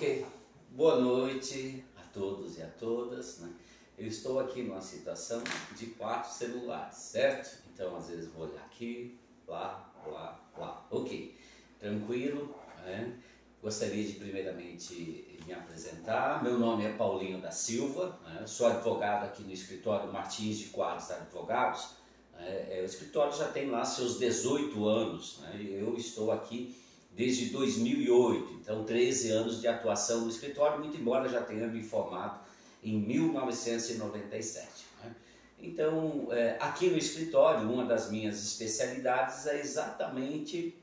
Ok, boa noite a todos e a todas, né? Eu estou aqui numa situação de 4 celulares, certo? Então às vezes vou olhar aqui, lá, ok, tranquilo, né? Gostaria de primeiramente me apresentar. Meu nome é Paulinho da Silva, né? Sou advogado aqui no escritório Martins de Quadros Advogados. O escritório já tem lá seus 18 anos, né? Eu estou aqui desde 2008, então 13 anos de atuação no escritório, muito embora já tenha me formado em 1997. Né? Então, aqui no escritório, uma das minhas especialidades é exatamente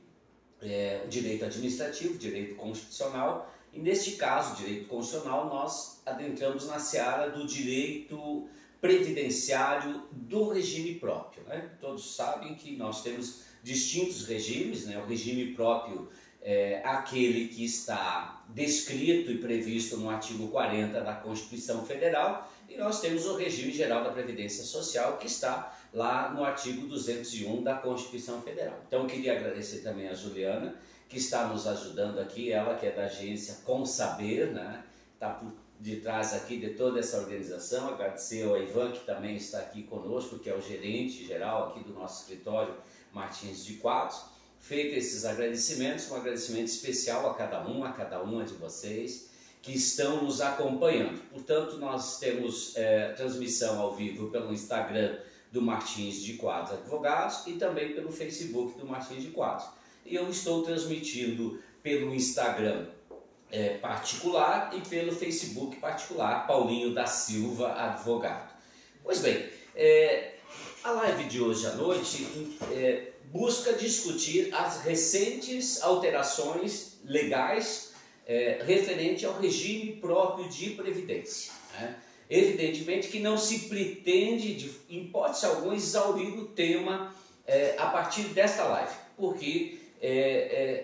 o direito administrativo, direito constitucional, e neste caso, direito constitucional, nós adentramos na seara do direito previdenciário do regime próprio. Né? Todos sabem que nós temos distintos regimes, né? O regime próprio é aquele que está descrito e previsto no artigo 40 da Constituição Federal, e nós temos o regime geral da Previdência Social, que está lá no artigo 201 da Constituição Federal. Então eu queria agradecer também a Juliana, que está nos ajudando aqui, ela que é da agência Consaber, né? Está por detrás aqui de toda essa organização. Agradecer ao Ivan, que também está aqui conosco, que é o gerente geral aqui do nosso escritório Martins de Quadros. Feito esses agradecimentos, um agradecimento especial a cada uma de vocês que estão nos acompanhando. Portanto, nós temos transmissão ao vivo pelo Instagram do Martins de Quadros Advogados e também pelo Facebook do Martins de Quadros. E eu estou transmitindo pelo Instagram particular e pelo Facebook particular, Paulinho da Silva Advogado. Pois bem, a live de hoje à noite busca discutir as recentes alterações legais referente ao regime próprio de previdência. Né? Evidentemente que não se pretende, de hipótese alguma, exaurir o tema a partir desta live, porque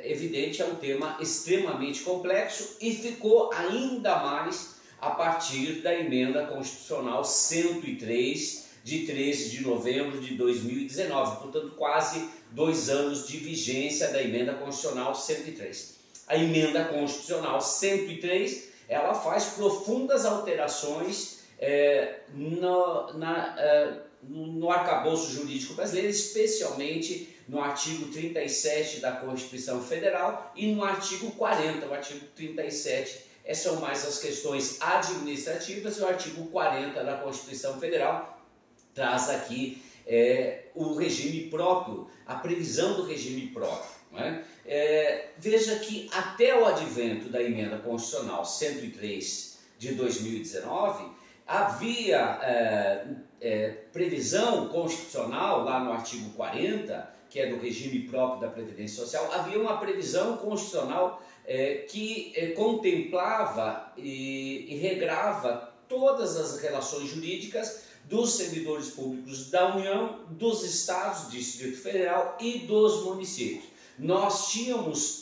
evidente, é um tema extremamente complexo e ficou ainda mais a partir da emenda constitucional 103 de 13 de novembro de 2019, portanto quase 2 anos de vigência da emenda constitucional 103. A emenda constitucional 103, ela faz profundas alterações no arcabouço jurídico brasileiro, especialmente no artigo 37 da Constituição Federal e no artigo 40, o artigo 37 são mais as questões administrativas, e o artigo 40 da Constituição Federal traz aqui o regime próprio, a previsão do regime próprio. Não é? Veja que até o advento da emenda constitucional 103 de 2019, havia previsão constitucional lá no artigo 40, que é do regime próprio da Previdência Social, havia uma previsão constitucional que contemplava e regrava todas as relações jurídicas dos servidores públicos da União, dos estados, do Distrito Federal e dos municípios. Nós tínhamos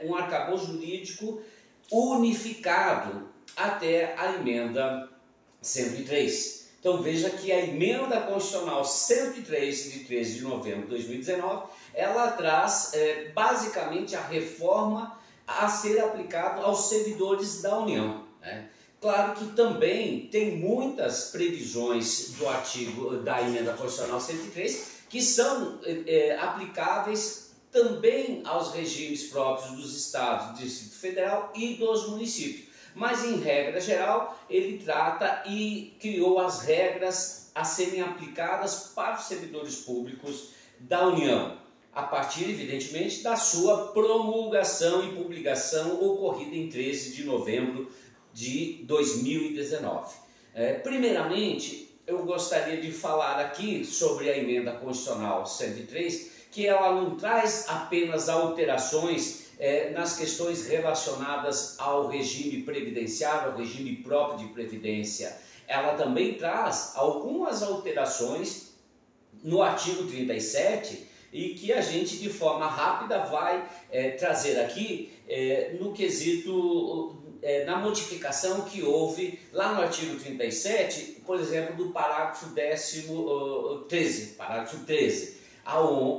um arcabouço jurídico unificado até a emenda 103. Então veja que a emenda constitucional 103 de 13 de novembro de 2019, ela traz basicamente a reforma a ser aplicada aos servidores da União. Né? Claro que também tem muitas previsões do artigo da emenda constitucional 103 que são aplicáveis também aos regimes próprios dos estados, do Distrito Federal e dos municípios. Mas, em regra geral, ele trata e criou as regras a serem aplicadas para os servidores públicos da União, a partir, evidentemente, da sua promulgação e publicação ocorrida em 13 de novembro de 2019. Primeiramente, eu gostaria de falar aqui sobre a emenda constitucional 103, que ela não traz apenas alterações nas questões relacionadas ao regime previdenciário, ao regime próprio de previdência. Ela também traz algumas alterações no artigo 37 e que a gente de forma rápida vai trazer aqui no quesito na modificação que houve lá no artigo 37, por exemplo, do parágrafo 13,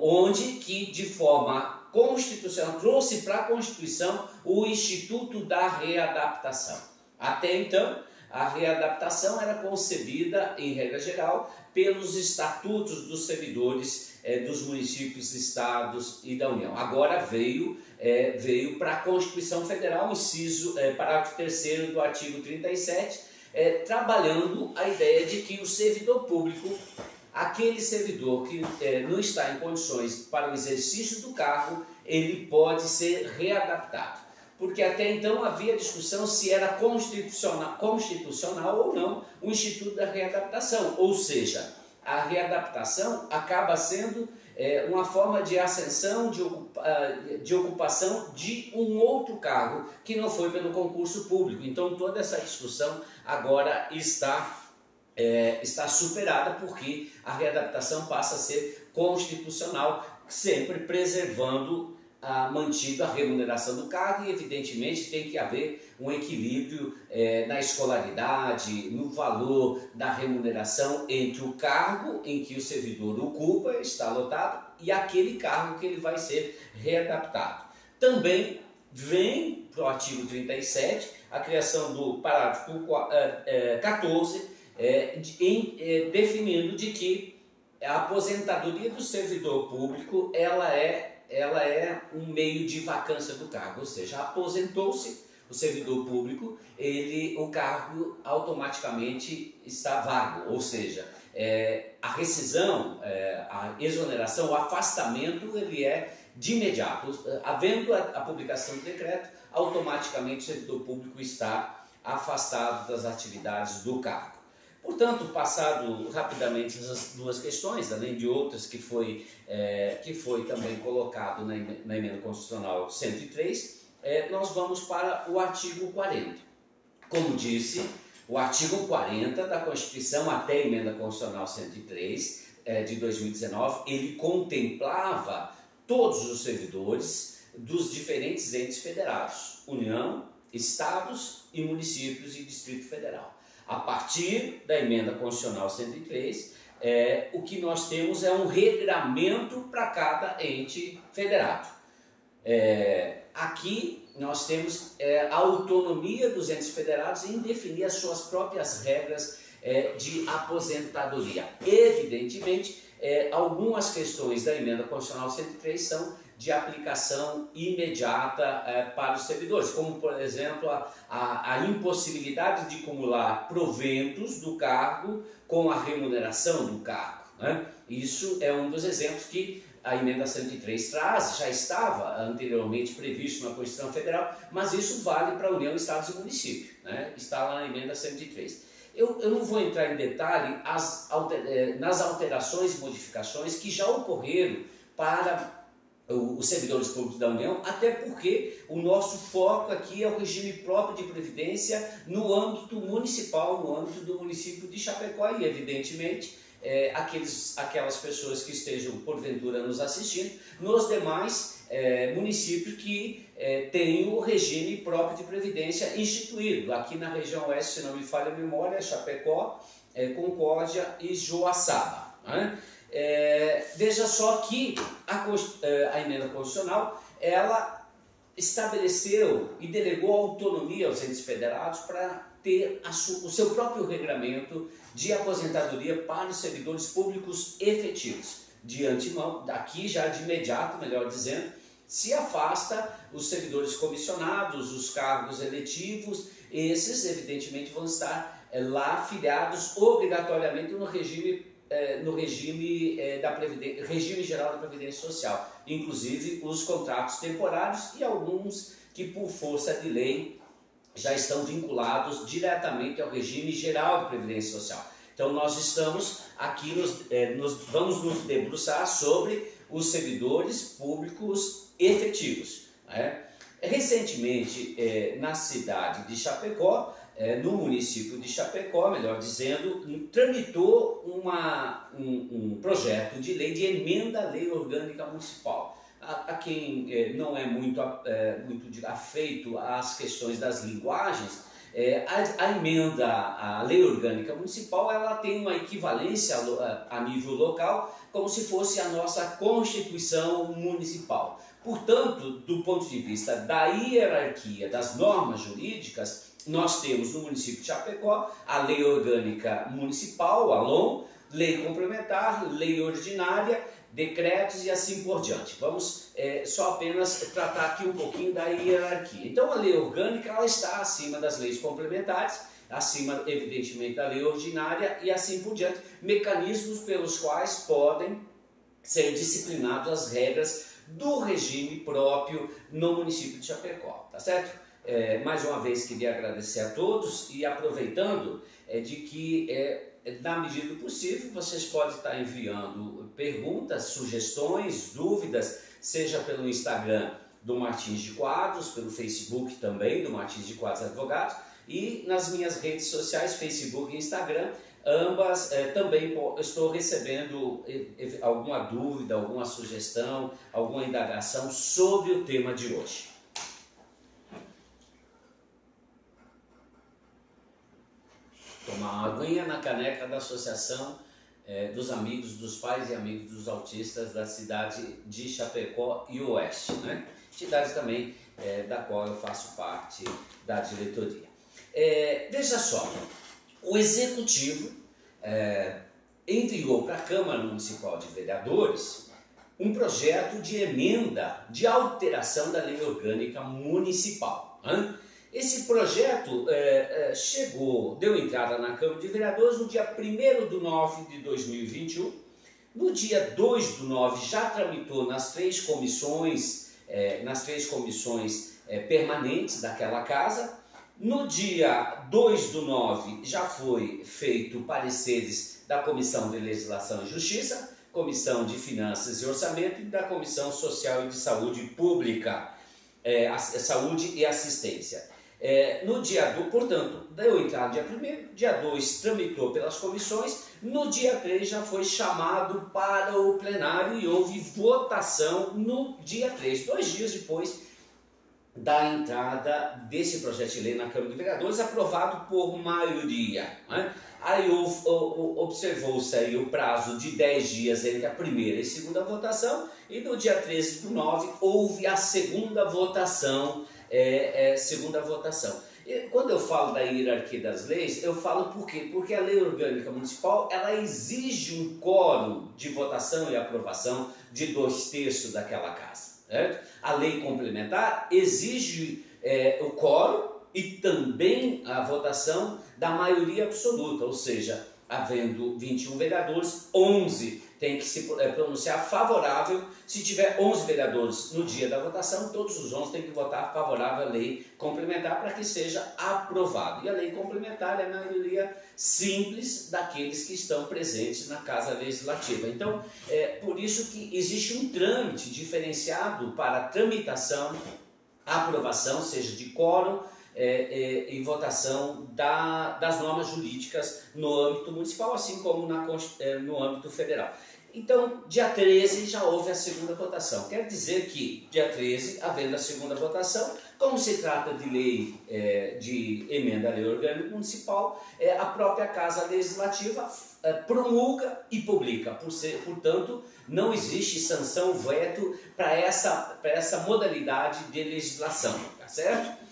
onde que de forma constitucional trouxe para a Constituição o Instituto da Readaptação. Até então, a readaptação era concebida, em regra geral, pelos estatutos dos servidores dos municípios, estados e da União. Agora veio para a Constituição Federal, inciso, parágrafo 3º do artigo 37, trabalhando a ideia de que o servidor público, aquele servidor que não está em condições para o exercício do cargo, ele pode ser readaptado. Porque até então havia discussão se era constitucional ou não o Instituto da Readaptação, ou seja, a readaptação acaba sendo uma forma de ascensão, de ocupação de um outro cargo que não foi pelo concurso público. Então toda essa discussão agora está superada, porque a readaptação passa a ser constitucional, sempre preservando mantido a remuneração do cargo, e evidentemente tem que haver um equilíbrio na escolaridade, no valor da remuneração entre o cargo em que o servidor ocupa, está lotado, e aquele cargo que ele vai ser readaptado. Também vem para o artigo 37 a criação do parágrafo 14, definindo de que a aposentadoria do servidor público ela é um meio de vacância do cargo, ou seja, aposentou-se o servidor público, o cargo automaticamente está vago, ou seja, a rescisão, a exoneração, o afastamento, ele é de imediato. Havendo a publicação do decreto, automaticamente o servidor público está afastado das atividades do cargo. Portanto, passado rapidamente essas duas questões, além de outras que foi também colocado na Emenda Constitucional 103, nós vamos para o artigo 40. Como disse, o artigo 40 da Constituição, até a Emenda Constitucional 103 de 2019, ele contemplava todos os servidores dos diferentes entes federados, União, Estados e municípios e Distrito Federal. A partir da Emenda Constitucional 103, o que nós temos é um regramento para cada ente federado. Aqui nós temos a autonomia dos entes federados em definir as suas próprias regras de aposentadoria. Evidentemente, algumas questões da Emenda Constitucional 103 são de aplicação imediata para os servidores, como, por exemplo, a impossibilidade de acumular proventos do cargo com a remuneração do cargo, né? Isso é um dos exemplos que a Emenda 103 traz, já estava anteriormente previsto na Constituição Federal, mas isso vale para a União, Estados e Município, né? Está lá na Emenda 103. Eu não vou entrar em detalhe nas alterações e modificações que já ocorreram para os servidores públicos da União, até porque o nosso foco aqui é o regime próprio de previdência no âmbito municipal, no âmbito do município de Chapecó, e evidentemente aquelas pessoas que estejam porventura nos assistindo nos demais municípios que têm o regime próprio de previdência instituído. Aqui na região oeste, se não me falha a memória, Chapecó, Concórdia e Joaçaba, né? Veja só que a Emenda Constitucional, ela estabeleceu e delegou autonomia aos entes federados para ter o seu próprio regramento de aposentadoria para os servidores públicos efetivos. De antemão, daqui já de imediato, melhor dizendo, se afasta os servidores comissionados, os cargos eletivos, esses evidentemente vão estar lá filiados obrigatoriamente no regime regime geral da Previdência Social, inclusive os contratos temporários e alguns que por força de lei já estão vinculados diretamente ao regime geral da Previdência Social. Então nós estamos aqui, vamos nos debruçar sobre os servidores públicos efetivos, né? Recentemente, na cidade de Chapecó, no município de Chapecó, melhor dizendo, tramitou um projeto de lei de emenda à lei orgânica municipal. A quem não é muito afeito às questões das linguagens, a emenda à lei orgânica municipal, ela tem uma equivalência a nível local, como se fosse a nossa Constituição Municipal. Portanto, do ponto de vista da hierarquia das normas jurídicas, nós temos no município de Chapecó a Lei Orgânica Municipal, a LOM, Lei Complementar, Lei Ordinária, decretos e assim por diante. Vamos só apenas tratar aqui um pouquinho da hierarquia. Então, a Lei Orgânica ela está acima das leis complementares, acima, evidentemente, da Lei Ordinária e assim por diante, mecanismos pelos quais podem ser disciplinadas as regras do regime próprio no município de Chapecó, tá certo? Mais uma vez queria agradecer a todos e aproveitando de que na medida do possível vocês podem estar enviando perguntas, sugestões, dúvidas, seja pelo Instagram do Martins de Quadros, pelo Facebook também do Martins de Quadros Advogados e nas minhas redes sociais, Facebook e Instagram, ambas também estou recebendo alguma dúvida, alguma sugestão, alguma indagação sobre o tema de hoje. Tomar uma aguinha na caneca da Associação dos Amigos dos Pais e Amigos dos Autistas da cidade de Chapecó e Oeste, né? Entidade também da qual eu faço parte da diretoria. Veja só, o Executivo enviou para a Câmara Municipal de Vereadores um projeto de emenda de alteração da Lei Orgânica Municipal. Né? Esse projeto deu entrada na Câmara de Vereadores no dia 1º de 9 de 2021. No dia 2/9 já tramitou nas três comissões permanentes daquela casa. No dia 2/9 já foi feito pareceres da Comissão de Legislação e Justiça, Comissão de Finanças e Orçamento e da Comissão Social e de Saúde Pública, Saúde e Assistência. Portanto, deu entrada no dia 1º, dia 2 tramitou pelas comissões, no dia 3 já foi chamado para o plenário e houve votação no dia 3, 2 dias depois da entrada desse projeto de lei na Câmara de Vereadores, aprovado por maioria. Né? Aí observou-se aí o prazo de 10 dias entre a primeira e segunda votação, e no dia 13/9 houve a segunda votação. E quando eu falo da hierarquia das leis, eu falo por quê? Porque a Lei Orgânica Municipal ela exige um quórum de votação e aprovação de 2/3 daquela casa. Certo? A lei complementar exige o quórum e também a votação da maioria absoluta, ou seja, havendo 21 vereadores, 11 tem que se pronunciar favorável. Se tiver 11 vereadores no dia da votação, todos os 11 têm que votar favorável à lei complementar para que seja aprovado. E a lei complementar é a maioria simples daqueles que estão presentes na Casa Legislativa. Então, por isso que existe um trâmite diferenciado para tramitação, aprovação, seja de quórum, e votação das normas jurídicas no âmbito municipal, assim como no âmbito federal. Então, dia 13 já houve a segunda votação. Quer dizer que, dia 13, havendo a segunda votação, como se trata de lei de emenda à Lei Orgânica Municipal, a própria Casa Legislativa promulga e publica. Portanto, não existe sanção veto para essa modalidade de legislação, tá certo?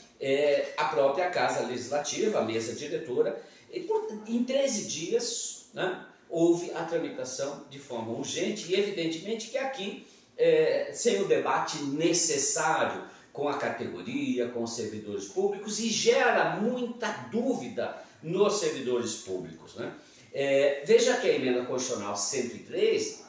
A própria Casa Legislativa, a mesa diretora, em 13 dias, né, houve a tramitação de forma urgente e evidentemente que aqui, sem o debate necessário com a categoria, com os servidores públicos, e gera muita dúvida nos servidores públicos. Né? Veja que a emenda constitucional 103,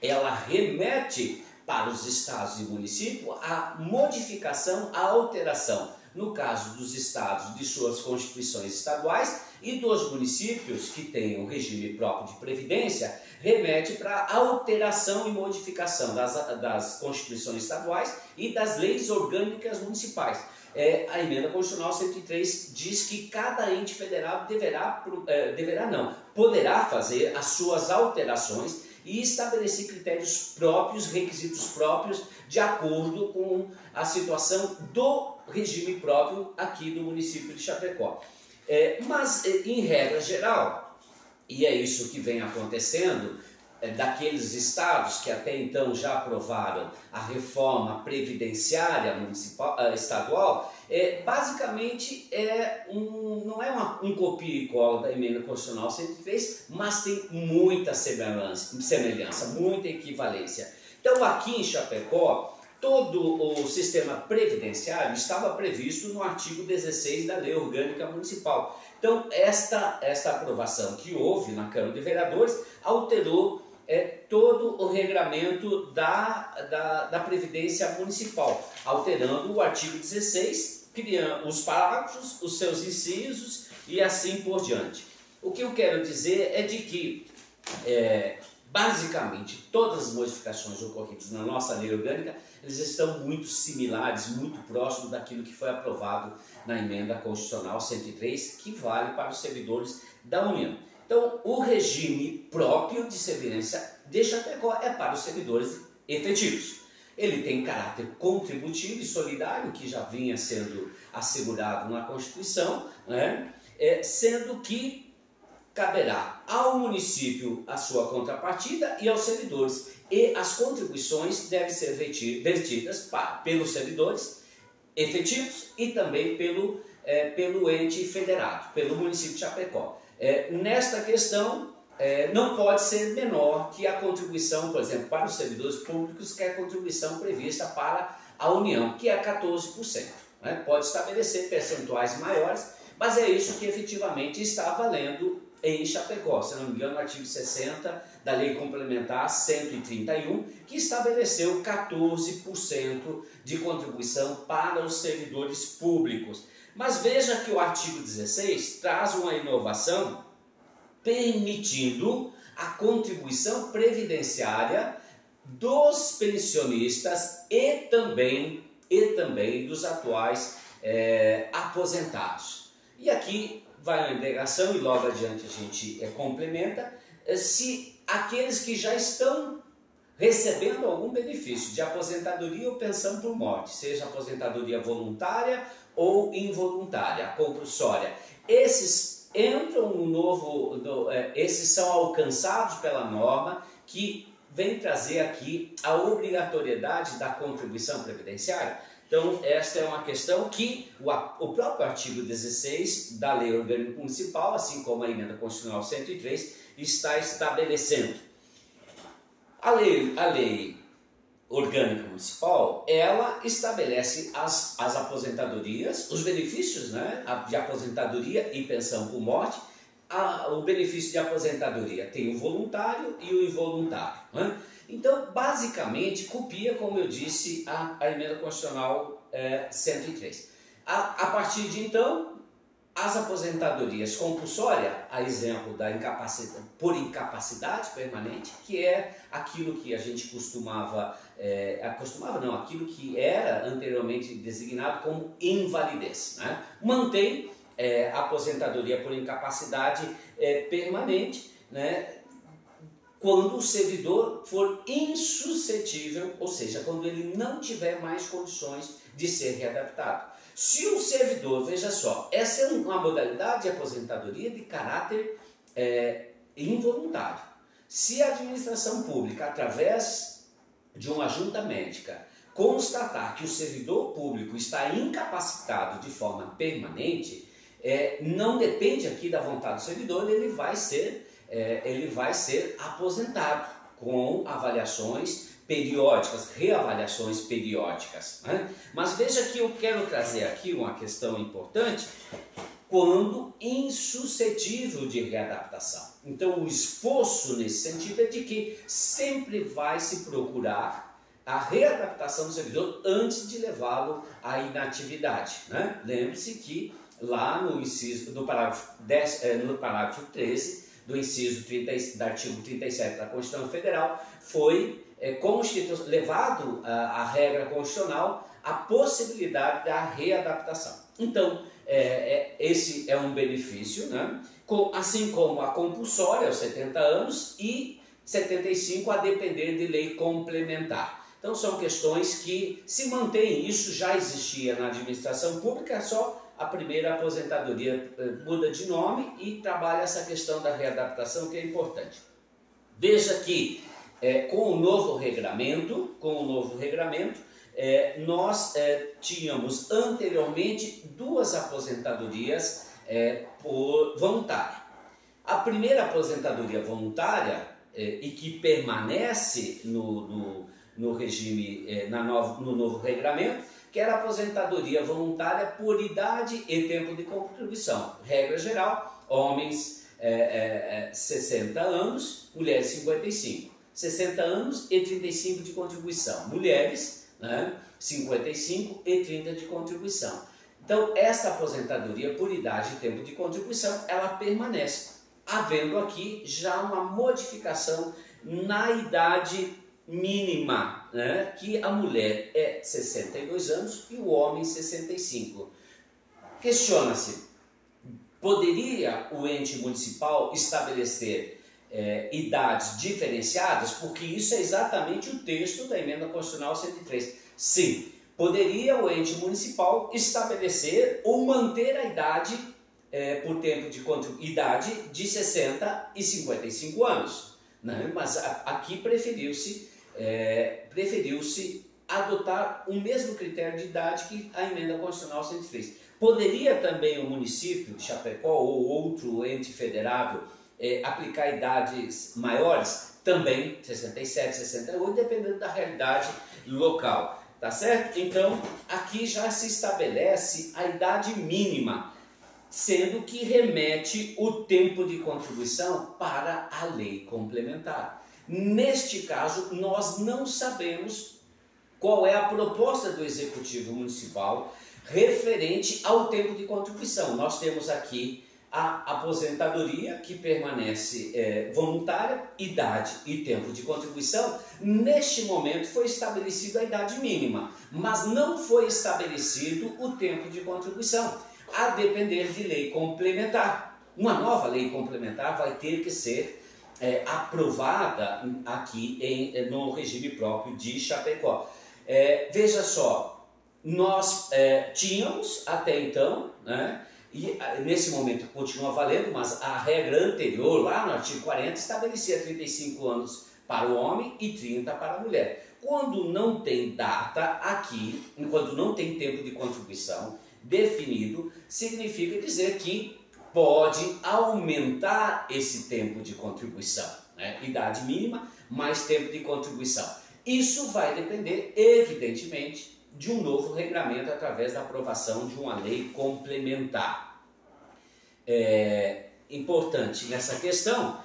ela remete para os estados e municípios a modificação, a alteração, no caso dos estados, de suas constituições estaduais, e dos municípios que têm um regime próprio de previdência, remete para a alteração e modificação das constituições estaduais e das leis orgânicas municipais. A emenda constitucional 103 diz que cada ente federal poderá fazer as suas alterações e estabelecer critérios próprios, requisitos próprios, de acordo com a situação do regime próprio aqui do município de Chapecó. Mas, em regra geral, e é isso que vem acontecendo, daqueles estados que até então já aprovaram a reforma previdenciária estadual, basicamente não é um copia e cola da emenda constitucional 103, mas tem muita semelhança, muita equivalência. Então aqui em Chapecó, todo o sistema previdenciário estava previsto no artigo 16 da Lei Orgânica Municipal. Então esta aprovação que houve na Câmara de Vereadores alterou todo o regramento da Previdência Municipal, alterando o artigo 16, criando os parágrafos, os seus incisos e assim por diante. O que eu quero dizer é de que, basicamente, todas as modificações ocorridas na nossa lei orgânica, eles estão muito similares, muito próximos daquilo que foi aprovado na emenda constitucional 103, que vale para os servidores da União. Então, o regime próprio de servidência de Chapecó é para os servidores efetivos. Ele tem caráter contributivo e solidário, que já vinha sendo assegurado na Constituição, né? Sendo que caberá ao município a sua contrapartida e aos servidores. E as contribuições devem ser vertidas pelos servidores efetivos e também pelo ente federado, pelo município de Chapecó. Nesta questão, não pode ser menor que a contribuição, por exemplo, para os servidores públicos, que é a contribuição prevista para a União, que é 14%. Né? Pode estabelecer percentuais maiores, mas é isso que efetivamente está valendo em Chapecó. Se não me engano, o artigo 60 da Lei Complementar 131, que estabeleceu 14% de contribuição para os servidores públicos. Mas veja que o artigo 16 traz uma inovação permitindo a contribuição previdenciária dos pensionistas e também dos atuais aposentados. E aqui vai uma indagação e logo adiante a gente complementa se aqueles que já estão recebendo algum benefício de aposentadoria ou pensão por morte, seja aposentadoria voluntária ou involuntária, compulsória, esses entram esses são alcançados pela norma que vem trazer aqui a obrigatoriedade da contribuição previdenciária. Então, esta é uma questão que o próprio artigo 16 da Lei Orgânica Municipal, assim como a emenda constitucional 103, está estabelecendo. A lei orgânica municipal, ela estabelece as aposentadorias, os benefícios, né, de aposentadoria e pensão por morte. O benefício de aposentadoria tem o voluntário e o involuntário, né? Então, basicamente, copia, como eu disse, a emenda constitucional 103. A partir de então, as aposentadorias compulsórias, a exemplo da por incapacidade permanente, que é aquilo que a gente aquilo que era anteriormente designado como invalidez, né? Mantém a aposentadoria por incapacidade permanente, né? Quando o servidor for insuscetível, ou seja, quando ele não tiver mais condições de ser readaptado. Se o servidor, veja só, essa é uma modalidade de aposentadoria de caráter involuntário. Se a administração pública, através de uma junta médica, constatar que o servidor público está incapacitado de forma permanente, não depende aqui da vontade do servidor, ele vai ser aposentado com avaliações periódicas, reavaliações periódicas, né? Mas veja que eu quero trazer aqui uma questão importante, quando insuscetível de readaptação. Então o esforço nesse sentido é de que sempre vai se procurar a readaptação do servidor antes de levá-lo à inatividade, né? Lembre-se que lá no parágrafo 13 do inciso do artigo 37 da Constituição Federal, foi levado à regra constitucional a possibilidade da readaptação. Então, esse é um benefício, né? Assim como a compulsória aos 70 anos e 75 a depender de lei complementar. Então, são questões que se mantêm. Isso já existia na administração pública, só a primeira aposentadoria muda de nome e trabalha essa questão da readaptação, que é importante. Veja que com o novo regramento, nós tínhamos anteriormente duas aposentadorias por voluntária. A primeira aposentadoria voluntária, e que permanece no regime, no novo regramento, que era a aposentadoria voluntária por idade e tempo de contribuição. Regra geral, homens 60 anos, mulheres 55. 60 anos e 35 de contribuição. Mulheres, 55 e 30 de contribuição. Então, esta aposentadoria por idade e tempo de contribuição, ela permanece, havendo aqui já uma modificação na idade mínima, que a mulher é 62 anos e o homem 65. Questiona-se, poderia o ente municipal estabelecer idades diferenciadas? Porque isso é exatamente o texto da Emenda Constitucional 103. Sim, poderia o ente municipal estabelecer ou manter a idade por tempo de idade de 60 e 55 anos, mas aqui preferiu-se adotar o mesmo critério de idade que a Emenda Constitucional 103. Poderia também o município de Chapecó ou outro ente federável aplicar idades maiores? Também 67, 68, dependendo da realidade local, tá certo? Então, aqui já se estabelece a idade mínima, sendo que remete o tempo de contribuição para a lei complementar. Neste caso, nós não sabemos qual é a proposta do Executivo Municipal referente ao tempo de contribuição. Nós temos aqui a aposentadoria, que permanece voluntária, idade e tempo de contribuição. Neste momento foi estabelecida a idade mínima, mas não foi estabelecido o tempo de contribuição, a depender de lei complementar. Uma nova lei complementar vai ter que ser aprovada aqui no regime próprio de Chapecó. Veja só, nós tínhamos até então, e nesse momento continua valendo, mas a regra anterior, lá no artigo 40, estabelecia 35 anos para o homem e 30 para a mulher. Quando não tem data aqui, enquanto não tem tempo de contribuição definido, significa dizer que pode aumentar esse tempo de contribuição, idade mínima mais tempo de contribuição. Isso vai depender, evidentemente, de um novo regramento através da aprovação de uma lei complementar. Importante nessa questão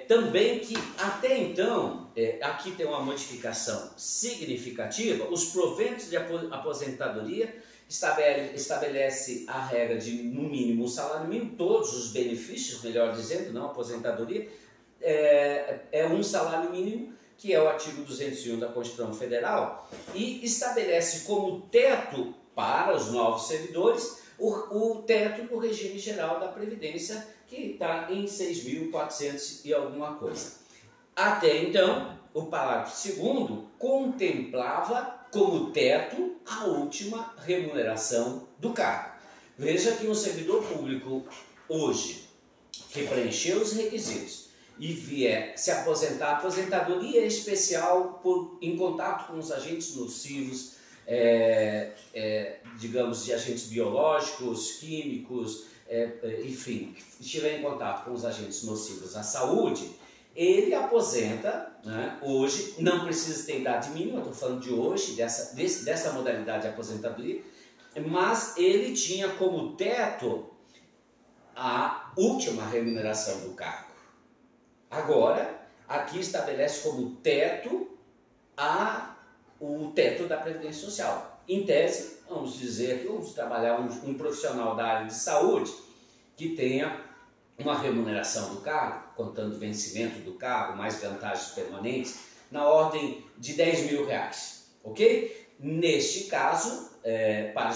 também que até então, aqui tem uma modificação significativa, os proventos de aposentadoria estabelece a regra de no mínimo um salário mínimo, todos os benefícios, melhor dizendo, não aposentadoria, um salário mínimo, que é o artigo 201 da Constituição Federal, e estabelece como teto para os novos servidores o teto do regime geral da Previdência, que está em 6.400 e alguma coisa. Até então, o parágrafo 2º contemplava como teto a última remuneração do cargo. Veja que um servidor público hoje, que preencheu os requisitos e vier se aposentar, aposentadoria especial em contato com os agentes nocivos, digamos, de agentes biológicos, químicos, enfim, que estiver em contato com os agentes nocivos à saúde, ele aposenta, hoje, não precisa ter idade mínima, estou falando de hoje, dessa modalidade de aposentadoria, mas ele tinha como teto a última remuneração do cargo. Agora, aqui estabelece como teto o teto da Previdência Social. Em tese, vamos dizer que vamos trabalhar um profissional da área de saúde que tenha uma remuneração do cargo, contando o vencimento do cargo, mais vantagens permanentes, na ordem de R$10.000, ok? Neste caso, para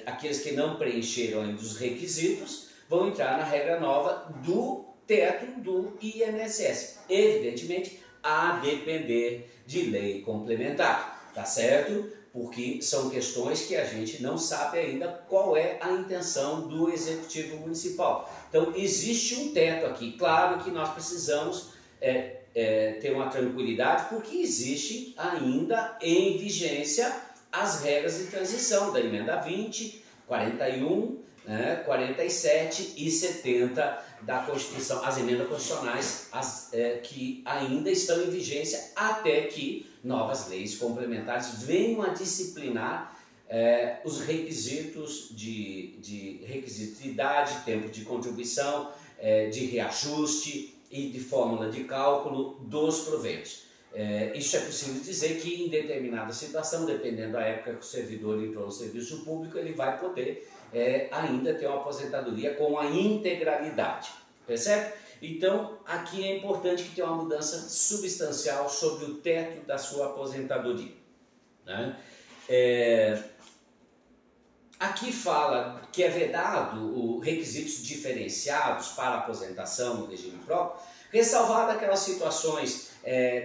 aqueles que não preencheram ainda os requisitos, vão entrar na regra nova do teto do INSS, evidentemente a depender de lei complementar, tá certo? Porque são questões que a gente não sabe ainda qual é a intenção do Executivo Municipal. Então existe um teto aqui, claro que nós precisamos ter uma tranquilidade, porque existe ainda em vigência as regras de transição da emenda 20, 41, 47 e 70 da Constituição, as emendas constitucionais que ainda estão em vigência até que novas leis complementares venham a disciplinar os requisitos de idade, tempo de contribuição, de reajuste e de fórmula de cálculo dos proventos. Isso é possível dizer que em determinada situação, dependendo da época que o servidor entrou no serviço público, ele vai poder ainda ter uma aposentadoria com a integralidade, percebe? Então, aqui é importante que tenha uma mudança substancial sobre o teto da sua aposentadoria, né? Aqui fala que é vedado requisitos diferenciados para aposentação no regime próprio, ressalvado aquelas situações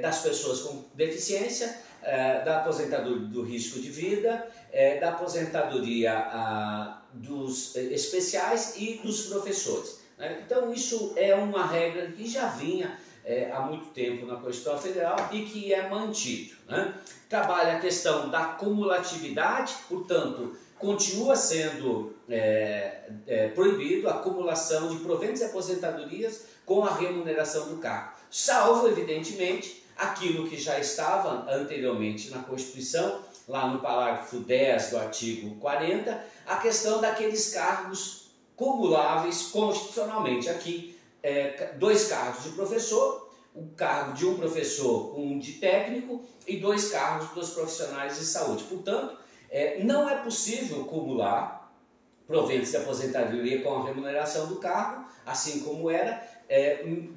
das pessoas com deficiência, da aposentadoria do risco de vida, da aposentadoria dos especiais e dos professores, né? Então isso é uma regra que já vinha há muito tempo na Constituição Federal e que é mantido, né? Trabalha a questão da cumulatividade, portanto, continua sendo proibido a acumulação de proventos e aposentadorias com a remuneração do cargo, salvo, evidentemente, aquilo que já estava anteriormente na Constituição, lá no parágrafo 10 do artigo 40, a questão daqueles cargos cumuláveis constitucionalmente. Aqui, 2 cargos de professor, o cargo de um professor com um de técnico e 2 cargos dos profissionais de saúde. Portanto, não é possível cumular proventos de aposentadoria com a remuneração do cargo, assim como era,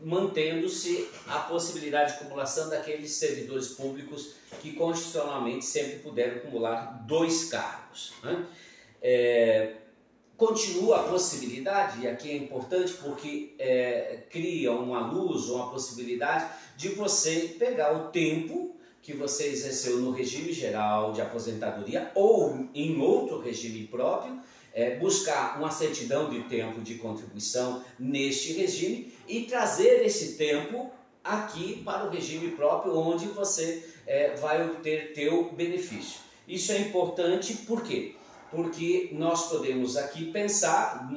mantendo-se a possibilidade de acumulação daqueles servidores públicos que constitucionalmente sempre puderam acumular 2 cargos, né? Continua a possibilidade, e aqui é importante porque cria uma luz, uma possibilidade de você pegar o tempo que você exerceu no regime geral de aposentadoria ou em outro regime próprio, buscar uma certidão de tempo de contribuição neste regime e trazer esse tempo aqui para o regime próprio, onde você vai obter teu benefício. Isso é importante, por quê? Porque nós podemos aqui pensar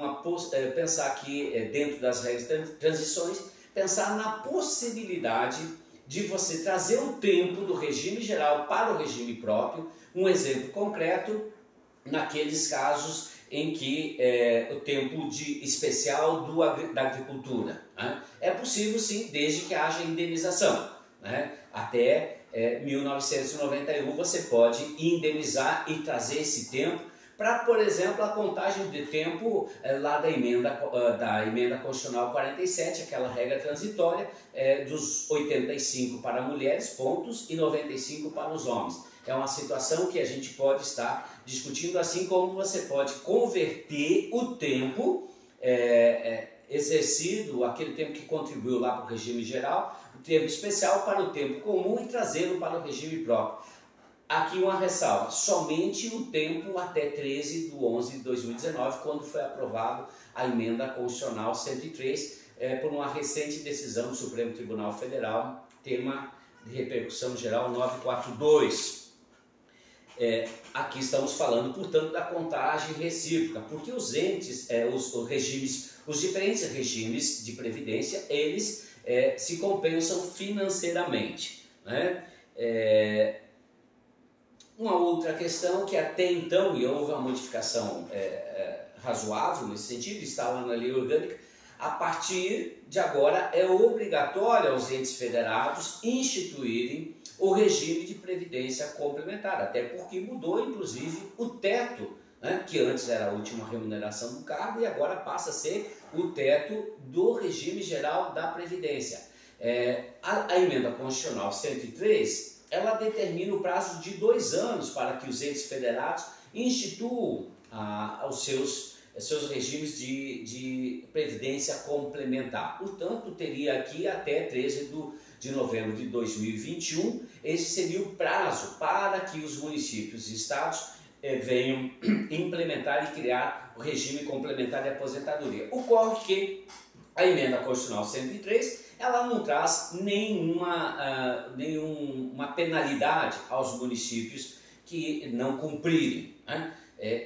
aqui dentro das regras de transições, pensar na possibilidade de você trazer o tempo do regime geral para o regime próprio. Um exemplo concreto, naqueles casos em que o tempo especial da agricultura, né? É possível sim, desde que haja indenização, né? Até 1991 você pode indenizar e trazer esse tempo para, por exemplo, a contagem de tempo lá da emenda constitucional 47, aquela regra transitória dos 85 para mulheres, pontos, e 95 para os homens. É uma situação que a gente pode estar discutindo, assim como você pode converter o tempo exercido, aquele tempo que contribuiu lá para o regime geral, o tempo especial para o tempo comum e trazê-lo para o regime próprio. Aqui uma ressalva, somente o tempo até 13/11/2019, quando foi aprovado a emenda constitucional 103, por uma recente decisão do Supremo Tribunal Federal, tema de repercussão geral 942. Aqui estamos falando, portanto, da contagem recíproca, porque os diferentes regimes de previdência, eles se compensam financeiramente, né? Uma outra questão que até então, e houve uma modificação razoável nesse sentido, estava na lei orgânica, a partir de agora é obrigatório aos entes federados instituírem o regime de previdência complementar, até porque mudou inclusive o teto, né, que antes era a última remuneração do cargo e agora passa a ser o teto do regime geral da previdência. A emenda constitucional 103, ela determina o prazo de 2 anos para que os entes federados instituam os seus regimes de previdência complementar. Portanto, teria aqui até 13 de novembro de 2021, esse seria o prazo para que os municípios e estados venham implementar e criar o regime complementar de aposentadoria. Ocorre que a emenda constitucional 103, ela não traz nenhuma penalidade aos municípios que não cumprirem, né?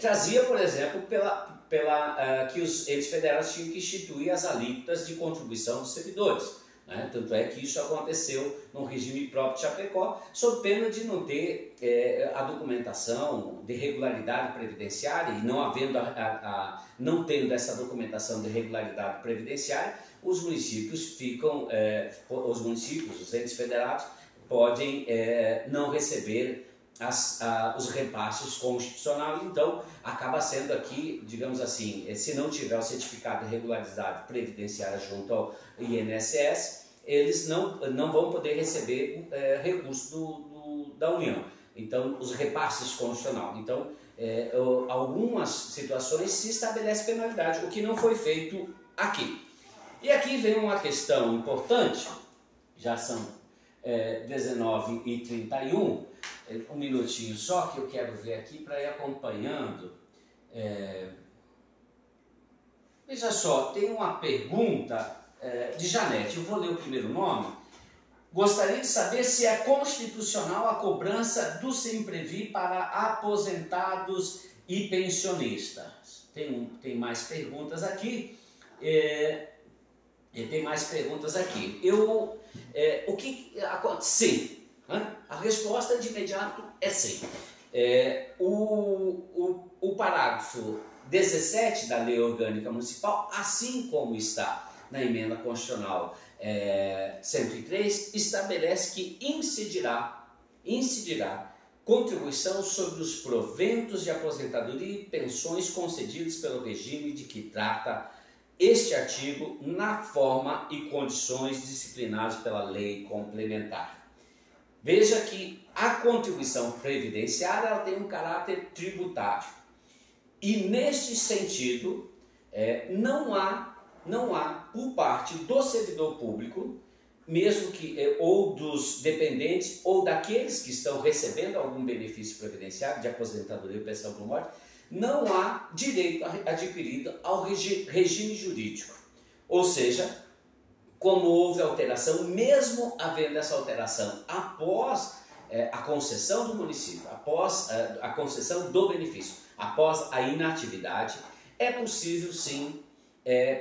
Trazia, por exemplo, que os entes federados tinham que instituir as alíquotas de contribuição dos servidores, né? Tanto é que isso aconteceu no regime próprio de Chapecó, sob pena de não ter a documentação de regularidade previdenciária, e não havendo não tendo essa documentação de regularidade previdenciária, os municípios os entes federados podem não receber os repasses constitucionais. Então acaba sendo aqui, digamos assim, se não tiver o certificado de regularidade previdenciária junto ao INSS, eles não vão poder receber recurso da União. Então, os repasses constitucionais. Então, algumas situações se estabelece penalidade, o que não foi feito aqui. E aqui vem uma questão importante, já são 19h31, um minutinho só que eu quero ver aqui para ir acompanhando. Veja só, tem uma pergunta de Janete, eu vou ler o primeiro nome. Gostaria de saber se é constitucional a cobrança do Semprevi para aposentados e pensionistas. Tem mais perguntas aqui. Tem mais perguntas aqui. O que acontece? Sim. A resposta de imediato é sim. O parágrafo 17 da Lei Orgânica Municipal, assim como está na Emenda Constitucional 103, estabelece que incidirá contribuição sobre os proventos de aposentadoria e pensões concedidos pelo regime de que trata este artigo na forma e condições disciplinadas pela lei complementar. Veja que a contribuição previdenciária ela tem um caráter tributário. E neste sentido, não há por parte do servidor público, mesmo que ou dos dependentes ou daqueles que estão recebendo algum benefício previdenciário de aposentadoria ou pensão por morte, não há direito adquirido ao regime jurídico. Ou seja, como houve alteração, mesmo havendo essa alteração após a concessão do município, após a concessão do benefício, após a inatividade, é possível sim,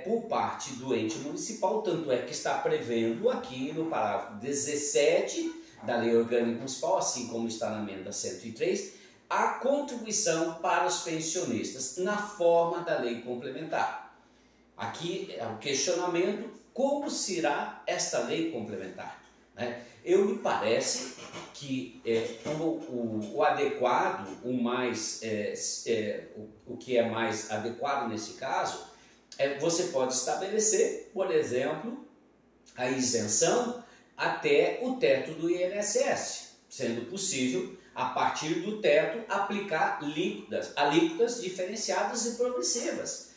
por parte do ente municipal, tanto é que está prevendo aqui no parágrafo 17 da Lei Orgânica Municipal, assim como está na emenda 103, a contribuição para os pensionistas na forma da lei complementar. Aqui é o questionamento: como será esta lei complementar? Eu me parece que o adequado, o que é mais adequado nesse caso, você pode estabelecer, por exemplo, a isenção até o teto do INSS, sendo possível, a partir do teto, aplicar alíquotas diferenciadas e progressivas.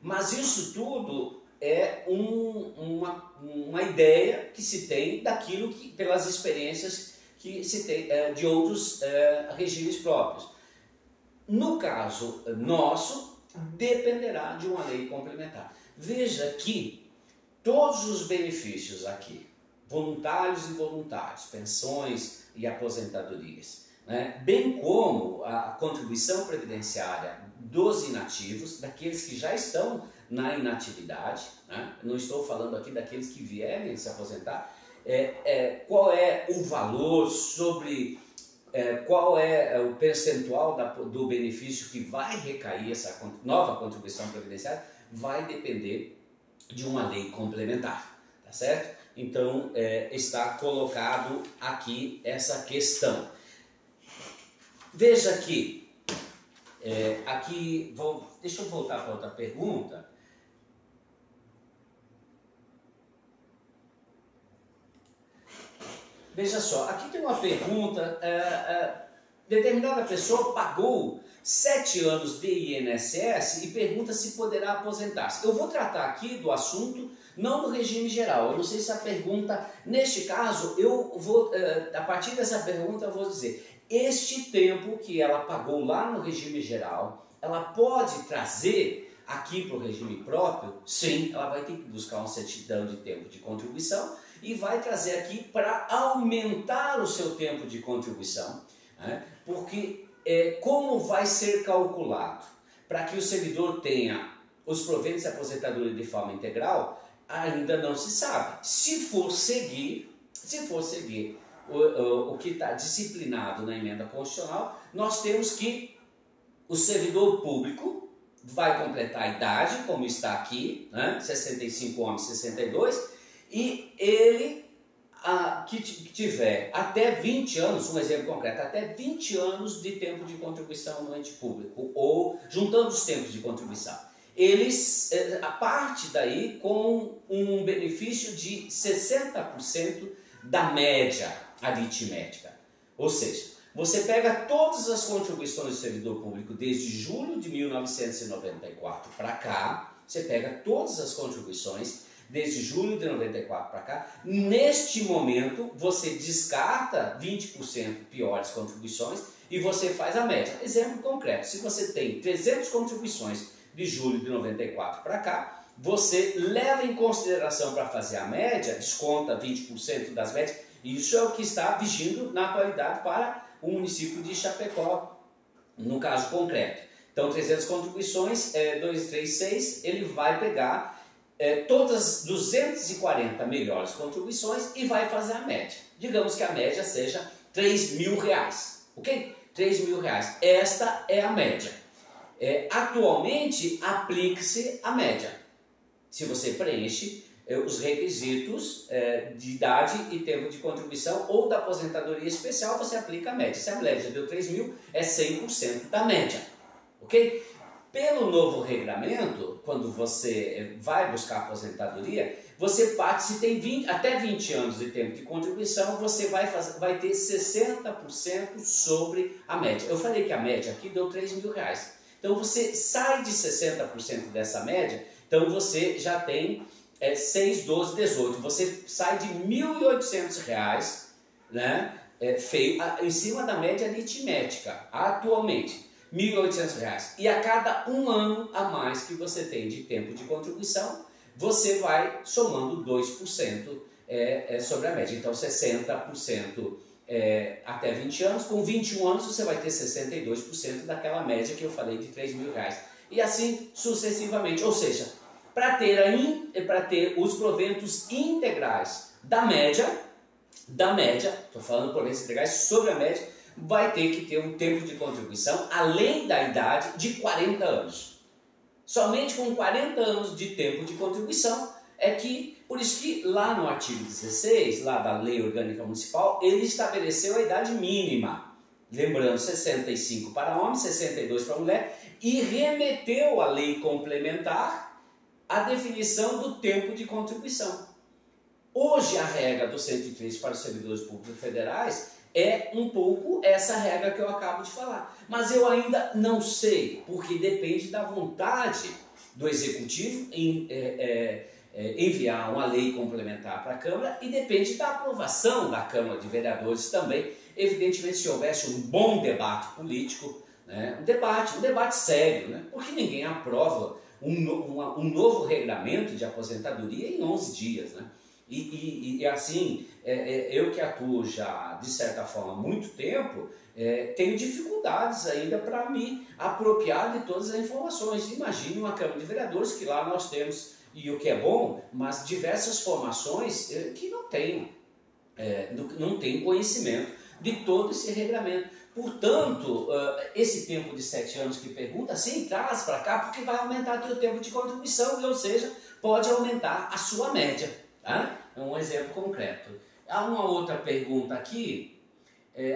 Mas isso tudo é uma ideia que se tem daquilo que, pelas experiências que se tem de outros regimes próprios. No caso nosso, dependerá de uma lei complementar. Veja que todos os benefícios aqui, voluntários e involuntários, pensões e aposentadorias, bem como a contribuição previdenciária dos inativos, daqueles que já estão na inatividade, não estou falando aqui daqueles que vierem se aposentar, qual é o valor sobre qual é o percentual do benefício que vai recair essa nova contribuição previdenciária, vai depender de uma lei complementar, tá certo? Então, está colocado aqui essa questão. Veja aqui, deixa eu voltar para outra pergunta. Veja só, aqui tem uma pergunta, determinada pessoa pagou 7 anos de INSS e pergunta se poderá aposentar-se. Eu vou tratar aqui do assunto, não do regime geral. Eu não sei se a pergunta, neste caso, a partir dessa pergunta eu vou dizer, este tempo que ela pagou lá no regime geral, ela pode trazer aqui para o regime próprio, sim, ela vai ter que buscar uma certidão de tempo de contribuição e vai trazer aqui para aumentar o seu tempo de contribuição, né? Porque como vai ser calculado para que o servidor tenha os proventos de aposentadoria de forma integral, ainda não se sabe. Se for seguir o que está disciplinado na emenda constitucional, nós temos que o servidor público vai completar a idade, como está aqui, né? 65 homens, 62, e ele que tiver até 20 anos, um exemplo concreto, até 20 anos de tempo de contribuição no ente público, ou juntando os tempos de contribuição, eles, a parte daí com um benefício de 60% da média aritmética. Ou seja, você pega todas as contribuições do servidor público desde julho de 1994 para cá, você pega todas as contribuições desde julho de 94 para cá, neste momento você descarta 20% piores contribuições e você faz a média. Exemplo concreto, se você tem 300 contribuições de julho de 94 para cá, você leva em consideração para fazer a média, desconta 20% das médias, e isso é o que está vigindo na atualidade para o município de Chapecó, no caso concreto. Então, 300 contribuições, 236, ele vai pegar todas as 240 melhores contribuições e vai fazer a média. Digamos que a média seja R$3.000, ok? R$3.000, esta é a média. Atualmente, aplique-se a média. Se você preenche os requisitos de idade e tempo de contribuição ou da aposentadoria especial, você aplica a média. Se a média deu 3.000, é 100% da média, ok? Pelo novo regulamento, quando você vai buscar aposentadoria, você parte, se tem até 20 anos de tempo de contribuição, você vai ter 60% sobre a média. Eu falei que a média aqui deu R$3.000. Então você sai de 60% dessa média, então você já tem 6, 12, 18. Você sai de R$1.800, né, em cima da média aritmética, atualmente. R$1.800. E a cada um ano a mais que você tem de tempo de contribuição, você vai somando 2% sobre a média. Então, 60% até 20 anos. Com 21 anos, você vai ter 62% daquela média que eu falei de R$3.000. E assim sucessivamente. Ou seja, para ter os proventos integrais da média, estou falando proventos integrais sobre a média, vai ter que ter um tempo de contribuição, além da idade, de 40 anos. Somente com 40 anos de tempo de contribuição é que, por isso que lá no artigo 16, lá da Lei Orgânica Municipal, ele estabeleceu a idade mínima. Lembrando, 65 para homem, 62 para mulher, e remeteu à lei complementar a definição do tempo de contribuição. Hoje a regra do 103 para os servidores públicos federais é um pouco essa regra que eu acabo de falar. Mas eu ainda não sei, porque depende da vontade do Executivo em enviar uma lei complementar para a Câmara e depende da aprovação da Câmara de Vereadores também. Evidentemente, se houvesse um bom debate político, né, um debate sério, né, porque ninguém aprova um novo regulamento de aposentadoria em 11 dias, né? E assim, eu que atuo já, de certa forma, há muito tempo, tenho dificuldades ainda para me apropriar de todas as informações. Imagine uma Câmara de Vereadores, que lá nós temos, e o que é bom, mas diversas formações que não têm conhecimento de todo esse regulamento. Portanto, esse tempo de 7 anos que pergunta, sim, traz para cá, porque vai aumentar o teu tempo de contribuição, ou seja, pode aumentar a sua média. Tá? É um exemplo concreto. Há uma outra pergunta aqui.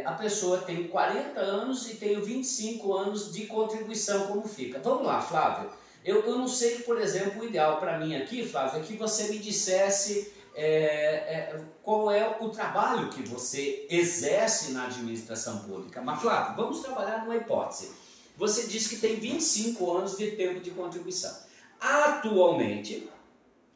A pessoa tem 40 anos e tem 25 anos de contribuição, como fica? Vamos lá, Flávio. Eu não sei, por exemplo, o ideal para mim aqui, Flávio, é que você me dissesse qual é o trabalho que você exerce na administração pública. Mas, Flávio, vamos trabalhar numa hipótese. Você disse que tem 25 anos de tempo de contribuição. Atualmente,